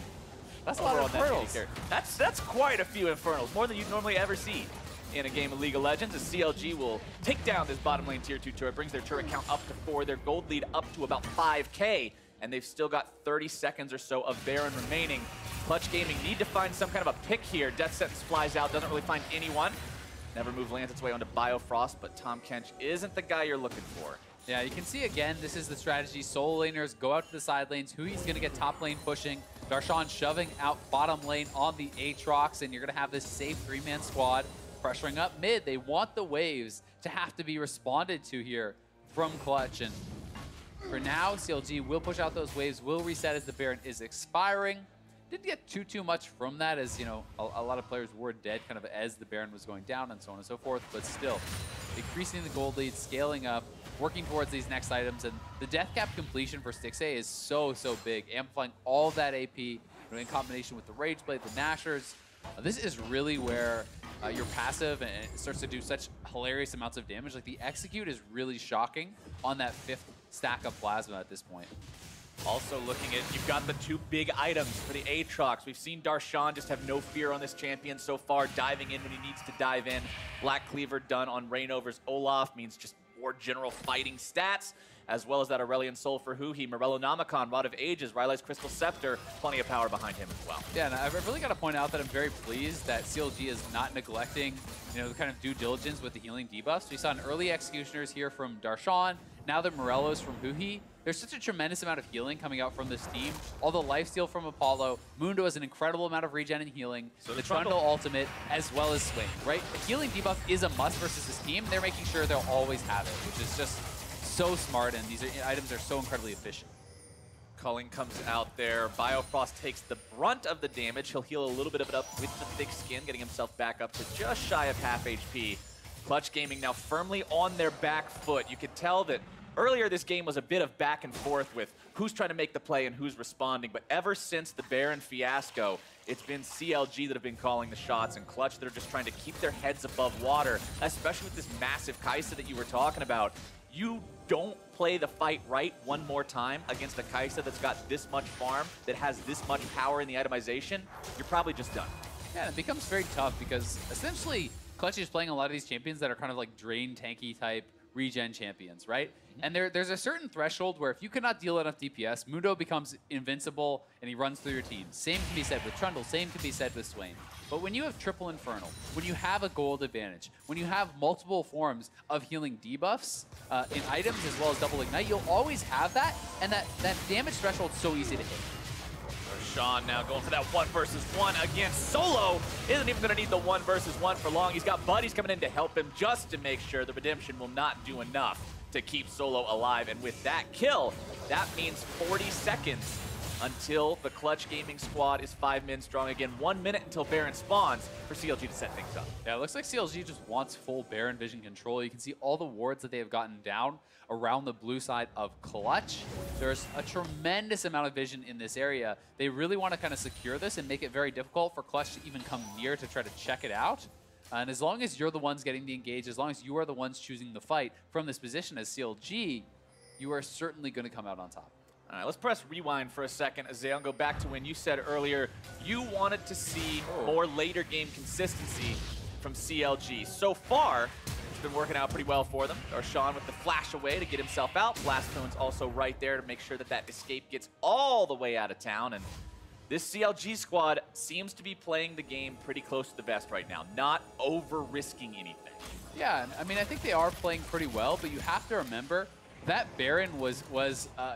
That's a lot of Infernals. That's quite a few Infernals, more than you'd normally ever see in a game of League of Legends, as CLG will take down this bottom lane tier 2 turret, brings their turret count up to 4, their gold lead up to about 5K, and they've still got 30 seconds or so of Baron remaining. Clutch Gaming need to find some kind of a pick here. Death Sentence flies out, doesn't really find anyone. Never Move lands its way onto Biofrost, but Tahm Kench isn't the guy you're looking for. Yeah, you can see again, this is the strategy. Solo laners go out to the side lanes. Huhi's going to get top lane pushing. Darshan shoving out bottom lane on the Aatrox, and you're going to have this safe 3-man squad pressuring up mid. They want the waves to have to be responded to here from Clutch. And for now, CLG will push out those waves, will reset as the Baron is expiring. Didn't get too much from that, as, you know, a lot of players were dead kind of as the Baron was going down and so on and so forth, but still, increasing the gold lead, scaling up, working towards these next items, and the death cap completion for Stixxay is so big, amplifying all of that AP, you know, in combination with the Rage Blade, the Nashers. This is really where your passive and it starts to do such hilarious amounts of damage. Like, the execute is really shocking on that 5th stack of plasma at this point. Also looking at, you've got the 2 big items for the Aatrox. We've seen Darshan just have no fear on this champion so far, diving in when he needs to dive in. Black Cleaver done on Reignover's Olaf means just more general fighting stats, as well as that Aurelion Sol for huhi, Morello Namicon, Rod of Ages, Rylai's Crystal Scepter, plenty of power behind him as well. Yeah, and I've really got to point out that I'm very pleased that CLG is not neglecting, you know, the kind of due diligence with the healing debuffs. We saw an early Executioners here from Darshan, now that Morello's from huhi. There's such a tremendous amount of healing coming out from this team. All the lifesteal from Apollo. Mundo has an incredible amount of regen and healing. So the Trundle ultimate, as well as Swain, right? The healing debuff is a must versus this team. They're making sure they'll always have it, which is just so smart, and these items are so incredibly efficient. Culling comes out there. Biofrost takes the brunt of the damage. He'll heal a little bit of it up with the thick skin, getting himself back up to just shy of half HP. Clutch Gaming now firmly on their back foot. You could tell that earlier this game was a bit of back and forth with who's trying to make the play and who's responding, but ever since the Baron fiasco, it's been CLG that have been calling the shots, and Clutch that are just trying to keep their heads above water, especially with this massive Kai'Sa that you were talking about. You don't play the fight right one more time against a Kai'Sa that's got this much farm, that has this much power in the itemization, you're probably just done. Yeah, it becomes very tough because essentially Clutch is playing a lot of these champions that are kind of like drain tanky type regen champions, right? And there's a certain threshold where if you cannot deal enough DPS, Mundo becomes invincible and he runs through your team. Same can be said with Trundle, same can be said with Swain. But when you have triple Infernal, when you have a gold advantage, when you have multiple forms of healing debuffs in items as well as double ignite, you'll always have that, and that damage threshold is so easy to hit. Sean now going for that 1 versus 1 against Solo. Isn't even going to need the 1 versus 1 for long. He's got buddies coming in to help him just to make sure the redemption will not do enough to keep Solo alive. And with that kill, that means 40 seconds until the Clutch Gaming squad is 5 men strong again. 1 minute until Baron spawns for CLG to set things up. Yeah, it looks like CLG just wants full Baron vision control. You can see all the wards that they have gotten down around the blue side of Clutch. There's a tremendous amount of vision in this area. They really want to kind of secure this and make it very difficult for Clutch to even come near to try to check it out. And as long as you're the ones getting the engage, as long as you are the ones choosing the fight from this position as CLG, you are certainly going to come out on top. All right, let's press rewind for a second, Azale, and go back to when you said earlier you wanted to see more later game consistency from CLG. So far, it's been working out pretty well for them. Darshan with the flash away to get himself out. Blasttone's also right there to make sure that that escape gets all the way out of town. And this CLG squad seems to be playing the game pretty close to the vest right now, not over-risking anything. Yeah, I mean, I think they are playing pretty well, but you have to remember, that Baron was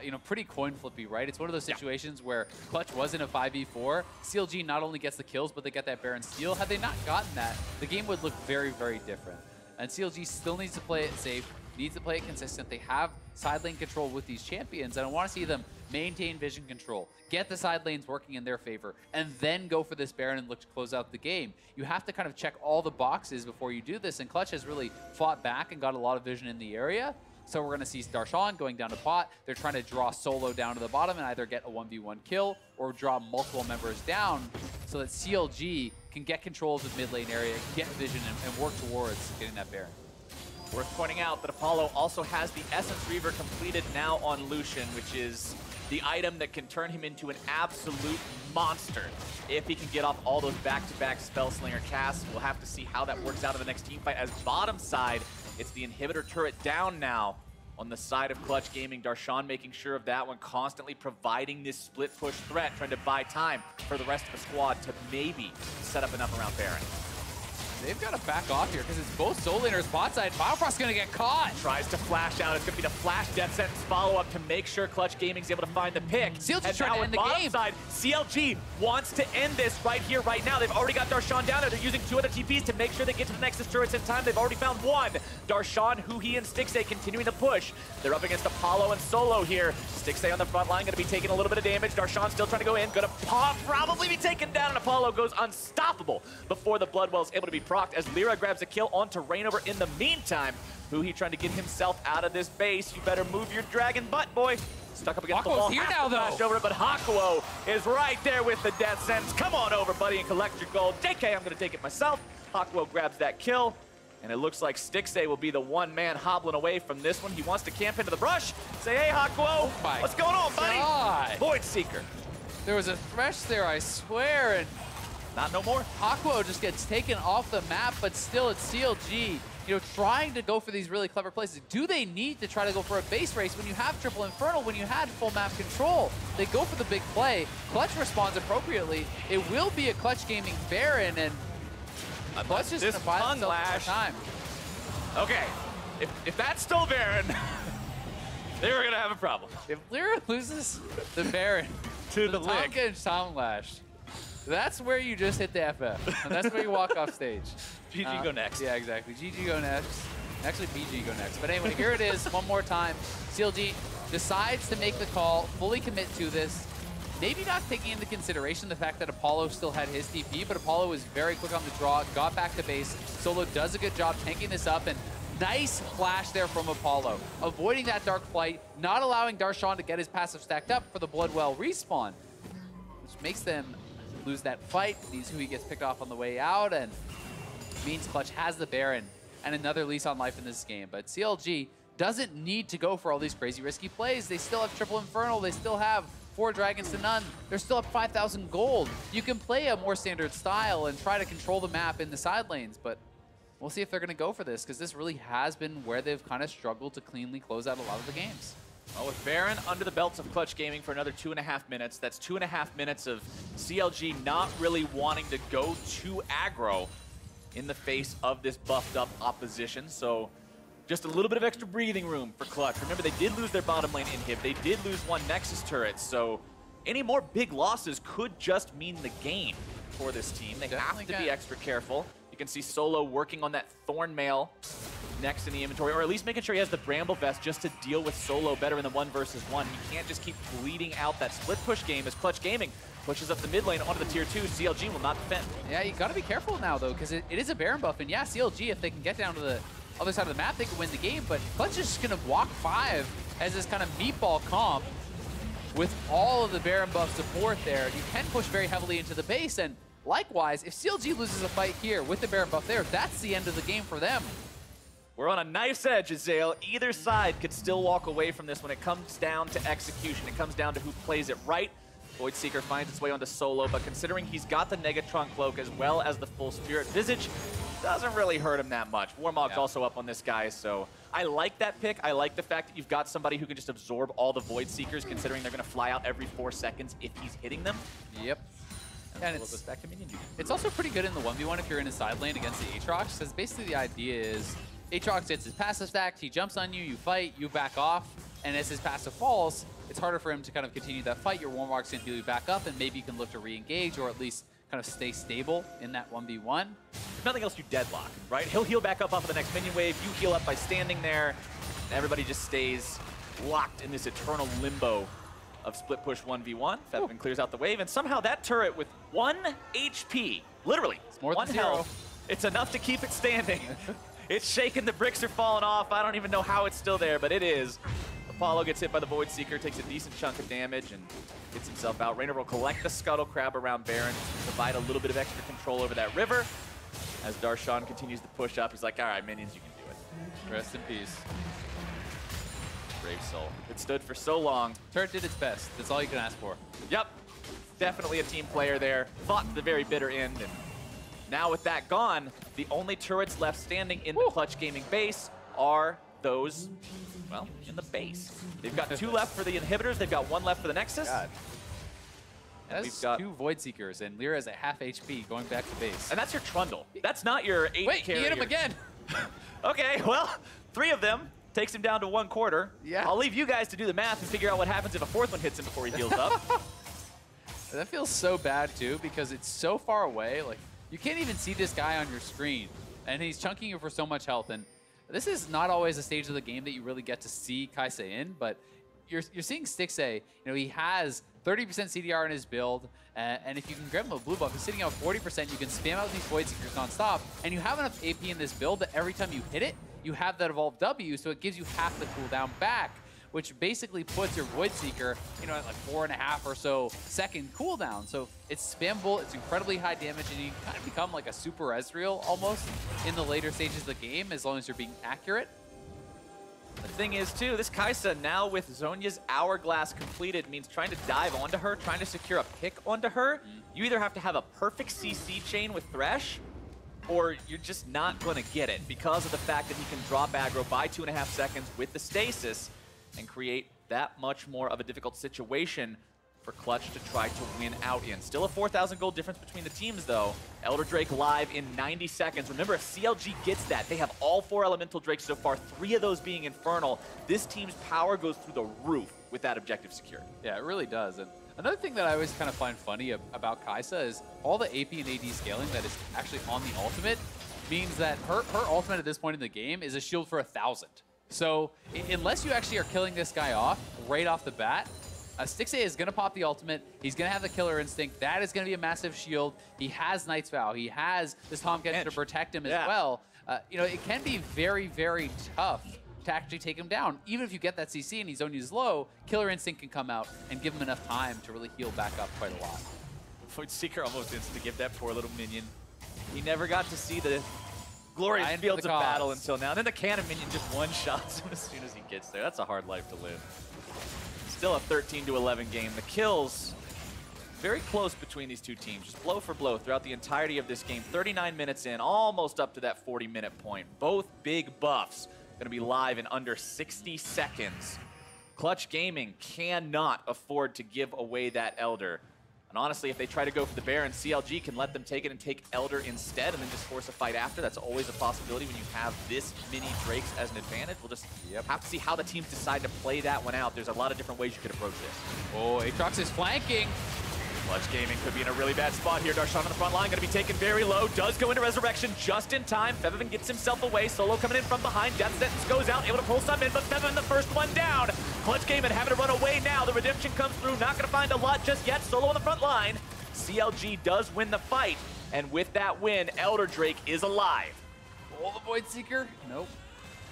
you know, pretty coin flippy, right? It's one of those situations where Clutch was in a 5v4. CLG not only gets the kills, but they get that Baron steal. Had they not gotten that, the game would look very, very different. And CLG still needs to play it safe, needs to play it consistent. They have side lane control with these champions, and I want to see them maintain vision control, get the side lanes working in their favor, and then go for this Baron and look to close out the game. You have to kind of check all the boxes before you do this, and Clutch has really fought back and got a lot of vision in the area. So we're going to see Darshan going down to pot. They're trying to draw Solo down to the bottom and either get a 1v1 kill or draw multiple members down so that CLG can get control of the mid lane area, get vision, and work towards getting that Baron. Worth pointing out that Apollo also has the Essence Reaver completed now on Lucian, which is the item that can turn him into an absolute monster if he can get off all those back-to-back Spellslinger casts. We'll have to see how that works out in the next team fight. As bottom side, it's the inhibitor turret down now on the side of Clutch Gaming. Darshan making sure of that one, constantly providing this split push threat, trying to buy time for the rest of the squad to maybe set up enough around Baron. They've got to back off here because it's both soul laners bot side. Biofrost going to get caught. Tries to flash out. It's going to be the flash death sentence follow-up to make sure Clutch Gaming's able to find the pick. CLG trying to end the game. Side, CLG wants to end this right here, right now. They've already got Darshan down there. They're using 2 other TPs to make sure they get to the Nexus turrets in time. They've already found one. Darshan, huhi, and Stixxay continuing to push. They're up against Apollo and Solo here. Stixxay on the front line, going to be taking a little bit of damage. Darshan still trying to go in. Going to pop, probably be taken down, and Apollo goes unstoppable before the Bloodwell's able to be procced as LirA grabs a kill onto Reignover in the meantime. huhi trying to get himself out of this base. You better move your dragon butt, boy. Stuck up against the wall. Here now, though. Over it, but Hakuho is right there with the death sentence. Come on over, buddy, and collect your gold. JK, I'm going to take it myself. Hakuho grabs that kill, and it looks like Stixxay will be the one man hobbling away from this one. He wants to camp into the brush. Say, hey, Hakuho, what's going on, buddy? God. Void Seeker. There was a Thresh there, I swear, and not no more. Hakuho just gets taken off the map, but still it's CLG, you know, trying to go for these really clever plays. Do they need to try to go for a base race when you have Triple Infernal, when you had full map control? They go for the big play. Clutch responds appropriately. It will be a Clutch Gaming Baron, and Clutch is going to buy themselves more time. Okay, if that's still Baron, they're going to have a problem. If LirA loses the Baron to the lick, Tahm Lash, that's where you just hit the FF. And that's where you walk off stage. GG go next. Yeah, exactly. GG go next. Actually, BG go next. But anyway, here it is one more time. CLG decides to make the call, fully commit to this. Maybe not taking into consideration the fact that Apollo still had his TP, but Apollo was very quick on the draw, got back to base. Solo does a good job tanking this up, and nice flash there from Apollo. Avoiding that Dark Flight, not allowing Darshan to get his passive stacked up for the Bloodwell respawn, which makes them lose that fight. These huhi gets picked off on the way out, and means Clutch has the Baron and another lease on life in this game. But CLG doesn't need to go for all these crazy risky plays. They still have Triple Infernal. They still have 4 dragons to none. They're still up 5,000 gold. You can play a more standard style and try to control the map in the side lanes, but we'll see if they're going to go for this, because this really has been where they've kind of struggled to cleanly close out a lot of the games. Well, with Baron under the belts of Clutch Gaming for another 2.5 minutes, that's 2.5 minutes of CLG not really wanting to go too aggro in the face of this buffed up opposition. So just a little bit of extra breathing room for Clutch. Remember, they did lose their bottom lane inhib. They did lose 1 Nexus turret. So any more big losses could just mean the game for this team. They have to be extra careful. You can see Solo working on that Thorn Mail next in the inventory, or at least making sure he has the Bramble Vest just to deal with Solo better in the 1 versus 1. He can't just keep bleeding out that split push game as Clutch Gaming pushes up the mid lane onto the tier 2. CLG will not defend. Yeah, you got to be careful now, though, because it is a Baron buff. And yeah, CLG, if they can get down to the other side of the map, they can win the game. But Clutch is just going to walk 5 as this kind of meatball comp with all of the Baron buff support there. You can push very heavily into the base. And likewise, if CLG loses a fight here with the Baron buff there, that's the end of the game for them. We're on a nice edge, Azael. Either side could still walk away from this when it comes down to execution. It comes down to who plays it right. Void Seeker finds its way onto Solo, but considering he's got the Negatron Cloak as well as the full Spirit Visage, doesn't really hurt him that much. Warmog's also up on this guy, so I like that pick. I like the fact that you've got somebody who can just absorb all the Void Seekers, considering they're going to fly out every 4 seconds if he's hitting them. Yep. And it's also pretty good in the 1v1 if you're in a side lane against the Aatrox, because basically the idea is Aatrox gets his passive stacked, he jumps on you, you fight, you back off, and as his passive falls, it's harder for him to kind of continue that fight. Your Warmark's gonna heal you back up, and maybe you can look to re-engage or at least kind of stay stable in that 1v1. If nothing else, you deadlock, right? He'll heal back up off of the next minion wave, you heal up by standing there, and everybody just stays locked in this eternal limbo of split push 1v1. Febiven clears out the wave, and somehow that turret with 1 HP, literally, it's more one than 0. health, it's enough to keep it standing. It's shaking, the bricks are falling off. I don't even know how it's still there, but it is. Apollo gets hit by the Void Seeker, takes a decent chunk of damage, and gets himself out. Reignover will collect the Scuttle Crab around Baron, provide a little bit of extra control over that river. As Darshan continues to push up, he's like, all right, minions, you can do it. Rest in peace. Brave soul. It stood for so long. Turret did its best. That's all you can ask for. Yep. Definitely a team player there. Fought to the very bitter end. And now with that gone, the only turrets left standing in the Clutch Gaming base are those, well, in the base. They've got 2 left for the inhibitors. They've got 1 left for the Nexus. We've got 2 Void Seekers, and LirA is at half HP going back to base. And that's your Trundle. That's not your 8 Wait, carrier. he hit him again. Okay, well, 3 of them. Takes him down to 1/4. Yeah. I'll leave you guys to do the math and figure out what happens if a 4th one hits him before he heals up. That feels so bad, too, because it's so far away. Like, you can't even see this guy on your screen, and he's chunking you for so much health. And this is not always a stage of the game that you really get to see Kai'Sa in, but you're seeing Stixxay. You know, he has 30% CDR in his build, and if you can grab him a blue buff, he's sitting out 40%. You can spam out these Void Seekers nonstop, and you have enough AP in this build that every time you hit it, you have that evolved W, so it gives you half the cooldown back, which basically puts your Void Seeker, you know, at like 4.5 or so second cooldown. So it's spammable, it's incredibly high damage, and you kind of become like a super Ezreal almost in the later stages of the game, as long as you're being accurate. The thing is, too, this Kai'Sa now with Zhonya's Hourglass completed means trying to dive onto her, trying to secure a pick onto her. You either have to have a perfect CC chain with Thresh, or you're just not going to get it because of the fact that he can drop aggro by 2.5 seconds with the stasis and create that much more of a difficult situation for Clutch to try to win out in. Still a 4,000 gold difference between the teams, though. Elder Drake live in 90 seconds. Remember, if CLG gets that, they have all 4 Elemental Drakes so far, 3 of those being Infernal. This team's power goes through the roof with that objective secured. Yeah, it really does. And another thing that I always kind of find funny about Kai'Sa is all the AP and AD scaling that is actually on the ultimate means that her ultimate at this point in the game is a shield for 1,000. So unless you actually are killing this guy off right off the bat, Stixxay is going to pop the ultimate. He's going to have the killer instinct. That is going to be a massive shield. He has Knight's Vow. He has this Tahm Kench to protect him as well. You know, it can be very, very tough to actually take him down. Even if you get that CC and he's only low, killer instinct can come out and give him enough time to really heal back up quite a lot. Void Seeker almost insta to give that poor little minion. He never got to see the glorious fields of battle until now. And then the cannon minion just one-shots him as soon as he gets there. That's a hard life to live. Still a 13-11 game. The kills very close between these two teams, just blow for blow throughout the entirety of this game. 39 minutes in, almost up to that 40-minute point. Both big buffs going to be live in under 60 seconds. Clutch Gaming cannot afford to give away that Elder. And honestly, if they try to go for the Baron, CLG can let them take it and take Elder instead and then just force a fight after. That's always a possibility when you have this many Drakes as an advantage. We'll just have to see how the teams decide to play that one out. There's a lot of different ways you could approach this. Oh, Aatrox is flanking. Clutch Gaming could be in a really bad spot here. Darshan on the front line, going to be taken very low. Does go into Resurrection just in time. Febiven gets himself away. Solo coming in from behind. Death Sentence goes out, able to pull some in, but Febiven the first one down. Clutch Gaming having to run away now. The redemption comes through. Not going to find a lot just yet. Solo on the front line. CLG does win the fight, and with that win, Elder Drake is alive. Oh, the Void Seeker? Nope.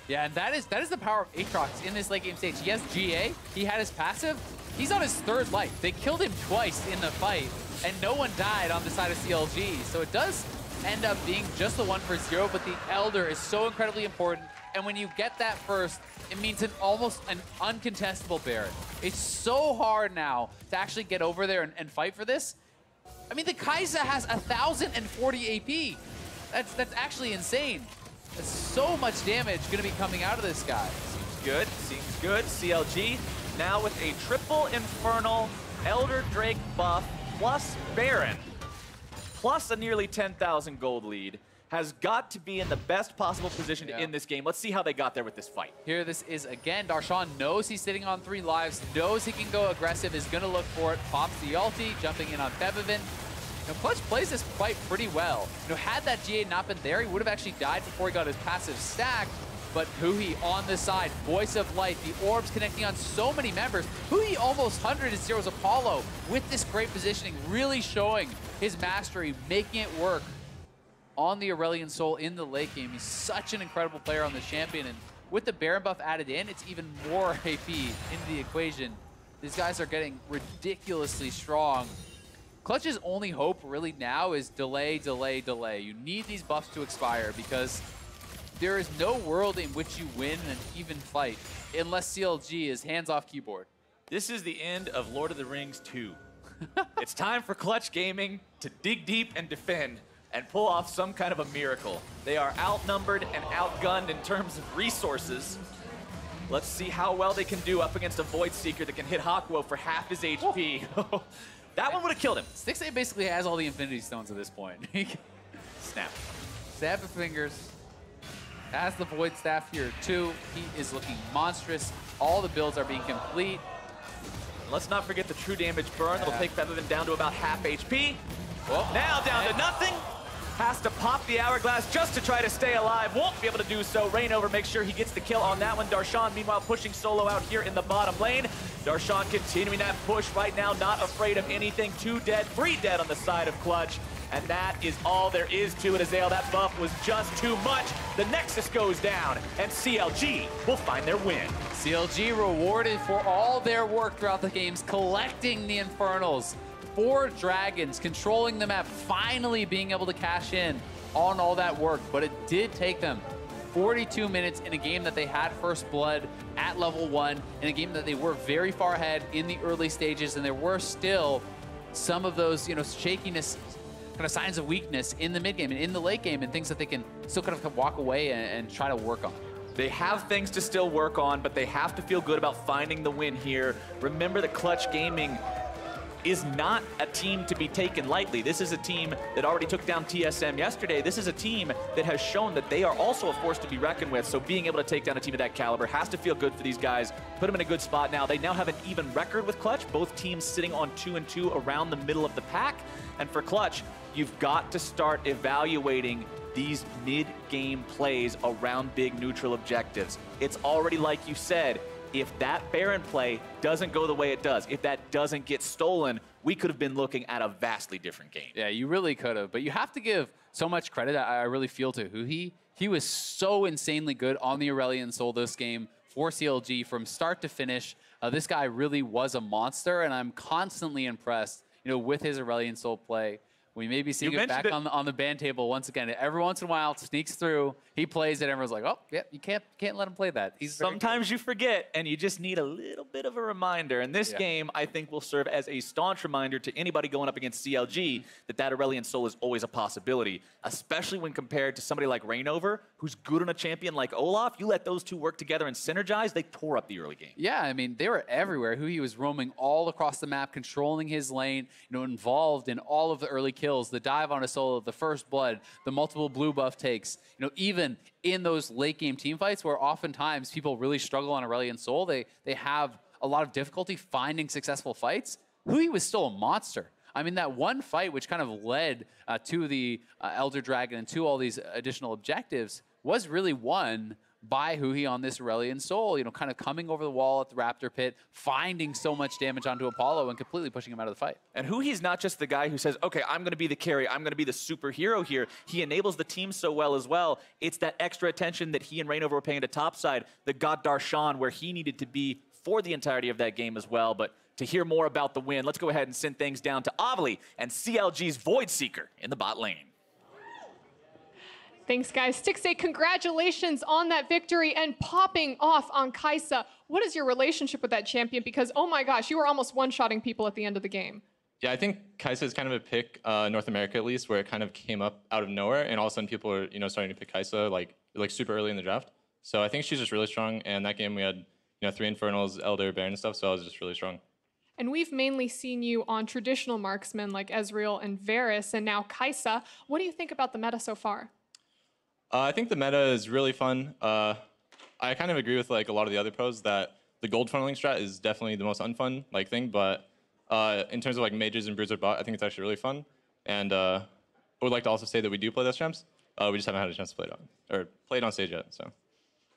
Yeah, and that is the power of Aatrox in this late game stage. He has GA. He had his passive. He's on his 3rd life. They killed him twice in the fight, and no one died on the side of CLG. So it does end up being just the 1 for 0, but the Elder is so incredibly important. And when you get that first, it means almost an uncontestable Baron. It's so hard now to actually get over there and fight for this. I mean, the Kai'Sa has 1,040 AP. That's actually insane. That's so much damage going to be coming out of this guy. Seems good. Seems good. CLG now with a triple Infernal Elder Drake buff plus Baron plus a nearly 10,000 gold lead. has got to be in the best possible position in this game. Let's see how they got there with this fight. Here this is again. Darshan knows he's sitting on 3 lives, knows he can go aggressive, is going to look for it, pops the ulti, jumping in on Febiven. Now, Clutch plays this fight pretty well. Had that G8 not been there, he would have actually died before he got his passive stack. But huhi on the side, voice of light, the orbs connecting on so many members. huhi almost 100 as zeros Apollo with this great positioning, really showing his mastery, making it work on the Aurelion Sol in the late game. He's such an incredible player on the champion, and with the Baron buff added in, it's even more AP into the equation. These guys are getting ridiculously strong. Clutch's only hope really now is delay, delay, delay. You need these buffs to expire because there is no world in which you win an even fight unless CLG is hands-off keyboard. This is the end of Lord of the Rings 2. It's time for Clutch Gaming to dig deep and defend and pull off some kind of a miracle. They are outnumbered and outgunned in terms of resources. Let's see how well they can do up against a Void Seeker that can hit Hakuho for half his HP. That one would have killed him. Stixxay basically has all the Infinity Stones at this point. Snap. Snap of fingers. Has the Void Staff here too. He is looking monstrous. All the builds are being complete. Let's not forget the true damage burn that'll take Febiven down to about half HP. Now down to nothing. Has to pop the Hourglass just to try to stay alive. Won't be able to do so. Reignover makes sure he gets the kill on that one. Darshan, meanwhile, pushing solo out here in the bottom lane. Darshan continuing that push right now, not afraid of anything. 2 dead, 3 dead on the side of Clutch. And that is all there is to it, Azale. That buff was just too much. The Nexus goes down, and CLG will find their win. CLG rewarded for all their work throughout the games, collecting the Infernals. 4 dragons, controlling the map, finally being able to cash in on all that work. But it did take them 42 minutes in a game that they had first blood at level 1, in a game that they were very far ahead in the early stages, and there were still some of those, shakiness, kind of signs of weakness in the mid game and in the late game, and things that they can still kind of walk away and try to work on. They have things to still work on, but they have to feel good about finding the win here. Remember that Clutch Gaming is not a team to be taken lightly. This is a team that already took down TSM yesterday. This is a team that has shown that they are also a force to be reckoned with. So being able to take down a team of that caliber has to feel good for these guys. Put them in a good spot now. They now have an even record with Clutch. Both teams sitting on 2-2 around the middle of the pack. And for Clutch, you've got to start evaluating these mid-game plays around big neutral objectives. It's already like you said, if that Baron play doesn't go the way it does, if that doesn't get stolen, we could have been looking at a vastly different game. Yeah, you really could have. But you have to give so much credit, I really feel, to huhi. He was so insanely good on the Aurelion Sol this game for CLG from start to finish. This guy really was a monster, and I'm constantly impressed, with his Aurelion Sol play. We may be seeing it back on the ban table once again. Every once in a while, it sneaks through. He plays it. Everyone's like, "Oh, yeah, you can't let him play that." Sometimes you forget, and you just need a little bit of a reminder. And this game, I think, will serve as a staunch reminder to anybody going up against CLG that Aurelion Sol is always a possibility, especially when compared to somebody like Reignover, who's good on a champion like Olaf. You let those two work together and synergize, they tore up the early game. Yeah, I mean, they were everywhere. huhi was roaming all across the map, controlling his lane, involved in all of the early kills. The dive on a solo, the first blood, the multiple blue buff takes, even in those late game team fights where oftentimes people really struggle on Aurelion Sol, they have a lot of difficulty finding successful fights. huhi was still a monster. I mean, that one fight which kind of led to the Elder Dragon and to all these additional objectives was really won by huhi on this Aurelion Sol, kind of coming over the wall at the Raptor Pit, finding so much damage onto Apollo and completely pushing him out of the fight. And huhi's not just the guy who says, okay, I'm going to be the carry, I'm going to be the superhero here. He enables the team so well as well. It's that extra attention that he and Reignover were paying to topside that got Darshan where he needed to be for the entirety of that game as well. But to hear more about the win, let's go ahead and send things down to Aurelion and CLG's Void Seeker in the bot lane. Thanks, guys. Stixxay, congratulations on that victory and popping off on Kai'Sa. What is your relationship with that champion? Because, oh my gosh, you were almost one-shotting people at the end of the game. Yeah, I think Kai'Sa is kind of a pick, North America at least, where it kind of came up out of nowhere, and all of a sudden people are, starting to pick Kai'Sa like super early in the draft. So I think she's just really strong, and that game we had, 3 Infernals, Elder, Baron and stuff, so I was just really strong. And we've mainly seen you on traditional marksmen like Ezreal and Varus, and now Kai'Sa. What do you think about the meta so far? I think the meta is really fun. I kind of agree with like a lot of the other pros that the gold funneling strat is definitely the most unfun like thing, but in terms of like mages and bruiser bot, I think it's actually really fun. And I would like to also say that we do play those champs. We just haven't had a chance to play it on stage yet. So.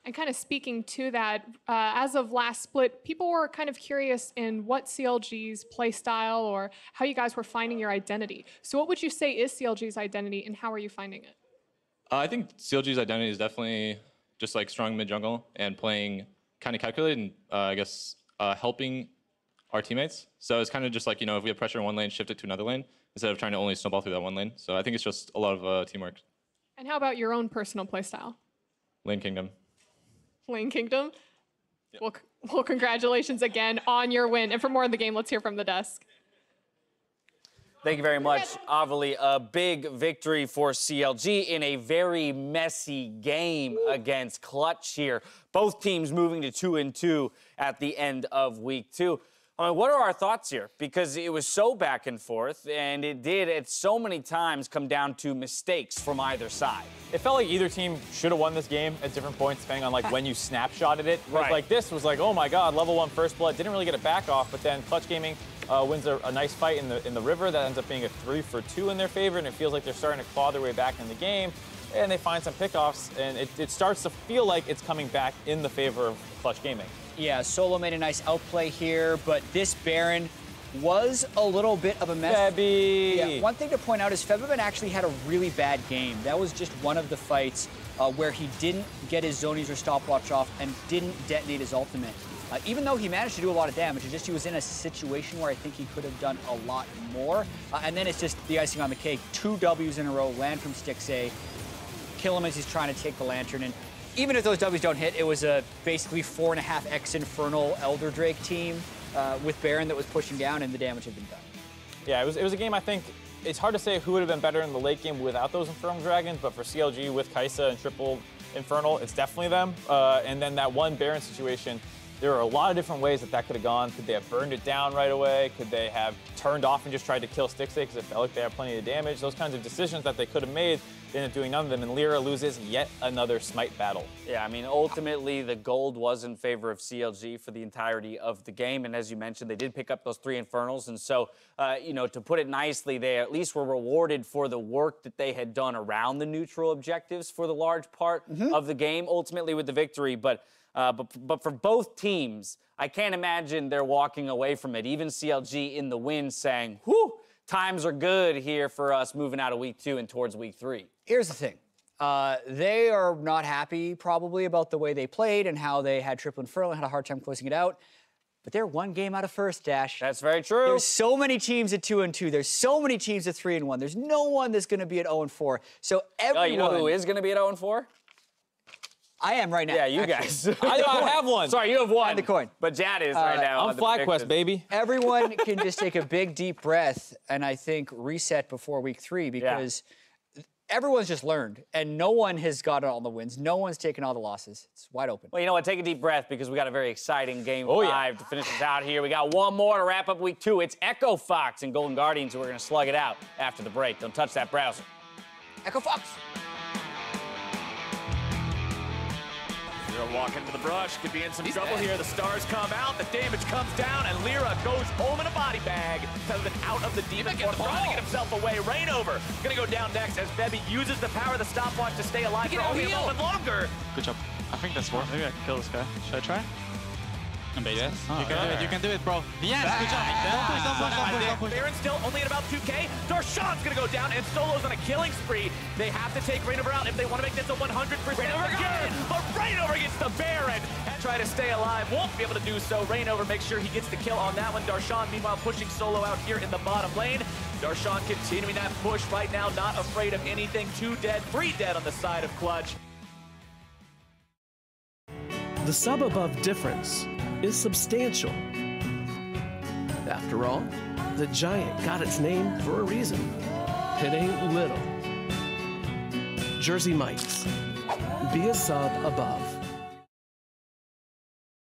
And kind of speaking to that, as of last split, people were kind of curious in what CLG's play style or how you guys were finding your identity. So what would you say is CLG's identity and how are you finding it? I think CLG's identity is definitely just like strong mid jungle and playing kind of calculated and I guess helping our teammates. So it's kind of just like, you know, if we have pressure in one lane, shift it to another lane instead of trying to only snowball through that one lane. So I think it's just a lot of teamwork. And how about your own personal play style? Lane Kingdom. Lane Kingdom? Yep. Well, congratulations again on your win. And for more in the game, let's hear from the desk. Thank you very much, Avrili. A big victory for CLG in a very messy game against Clutch here. Both teams moving to 2-2 at the end of week 2. I mean, what are our thoughts here? Because it was so back and forth, and it did at so many times come down to mistakes from either side. It felt like either team should have won this game at different points, depending on like when you snapshotted it. Right. Like this was like, oh my God, level 1 first blood. Didn't really get it back off, but then Clutch Gaming wins a nice fight in the river that ends up being a 3-for-2 in their favor, and it feels like they're starting to claw their way back in the game. And they find some pickoffs, and it starts to feel like it's coming back in the favor of Clutch Gaming. Yeah, Solo made a nice outplay here, but this Baron was a little bit of a mess. Febby! Yeah, one thing to point out is Febiven actually had a really bad game. That was just one of the fights where he didn't get his zonies or stopwatch off and didn't detonate his ultimate. Even though he managed to do a lot of damage, it's just he was in a situation where I think he could have done a lot more. And then it's just the icing on the cake. 2 Ws in a row, land from Stixxay, kill him as he's trying to take the Lantern. And even if those Ws don't hit, it was a basically 4.5x Infernal Elder Drake team with Baron that was pushing down, and the damage had been done. Yeah, it was a game, I think, it's hard to say who would have been better in the late game without those Infernal Dragons, but for CLG with Kai'Sa and triple Infernal, it's definitely them. And then that one Baron situation, there are a lot of different ways that could have gone. Could they have burned it down right away? Could they have turned off and just tried to kill Stixxay because it felt like they had plenty of damage? Those kinds of decisions that they could have made, they ended up doing none of them, and LirA loses yet another Smite battle. Yeah, I mean, ultimately, the gold was in favor of CLG for the entirety of the game, and as you mentioned, they did pick up those 3 Infernals, and so, you know, to put it nicely, they at least were rewarded for the work that they had done around the neutral objectives for the large part of the game, ultimately with the victory, but for both teams, I can't imagine they're walking away from it. Even CLG in the win saying, whew, times are good here for us moving out of week 2 and towards week 3. Here's the thing. They are not happy probably about the way they played and how they had triple Infernal and had a hard time closing it out. But they're 1 game out of first, Dash. That's very true. There's so many teams at 2-2. There's so many teams at 3-1. There's no one that's going to be at 0-4. So everyone... You know who is going to be at 0-4? I am right now. Yeah, you actually. guys. I have one. Sorry, you have one. And the coin. But Jad is right now. I'm FlyQuest, baby. Everyone can just take a big, deep breath and I think reset before week 3 because everyone's just learned and no one has gotten all the wins. No one's taken all the losses. It's wide open. Well, you know what? Take a deep breath because we got a very exciting game 5 to finish this out here. We got one more to wrap up week 2. It's Echo Fox and Golden Guardians, who we're going to slug it out after the break. Don't touch that browser. Echo Fox. LirA walking to the brush, could be in some trouble here. The stars come out, the damage comes down, and LirA goes home in a body bag. Febiven out of the demon form, trying to get himself away. Reignover gonna go down next as Febby uses the power of the stopwatch to stay alive for only a moment longer. Good job. I think that's worth. Maybe I can kill this guy. Should I try? Yes. You can do it, bro. Yes, good job. Don't push. Baron's still only at about 2K. Darshan's gonna go down, and Solo's on a killing spree. They have to take Reignover out if they want to make this a 100% again. But Reignover gets the Baron and try to stay alive. Won't be able to do so. Reignover makes sure he gets the kill on that one. Darshan, meanwhile, pushing Solo out here in the bottom lane. Darshan continuing that push right now, not afraid of anything. 2 dead, 3 dead on the side of Clutch. The sub-above difference is substantial. After all, the giant got its name for a reason. It ain't little. Jersey Mike's. Be a sub above.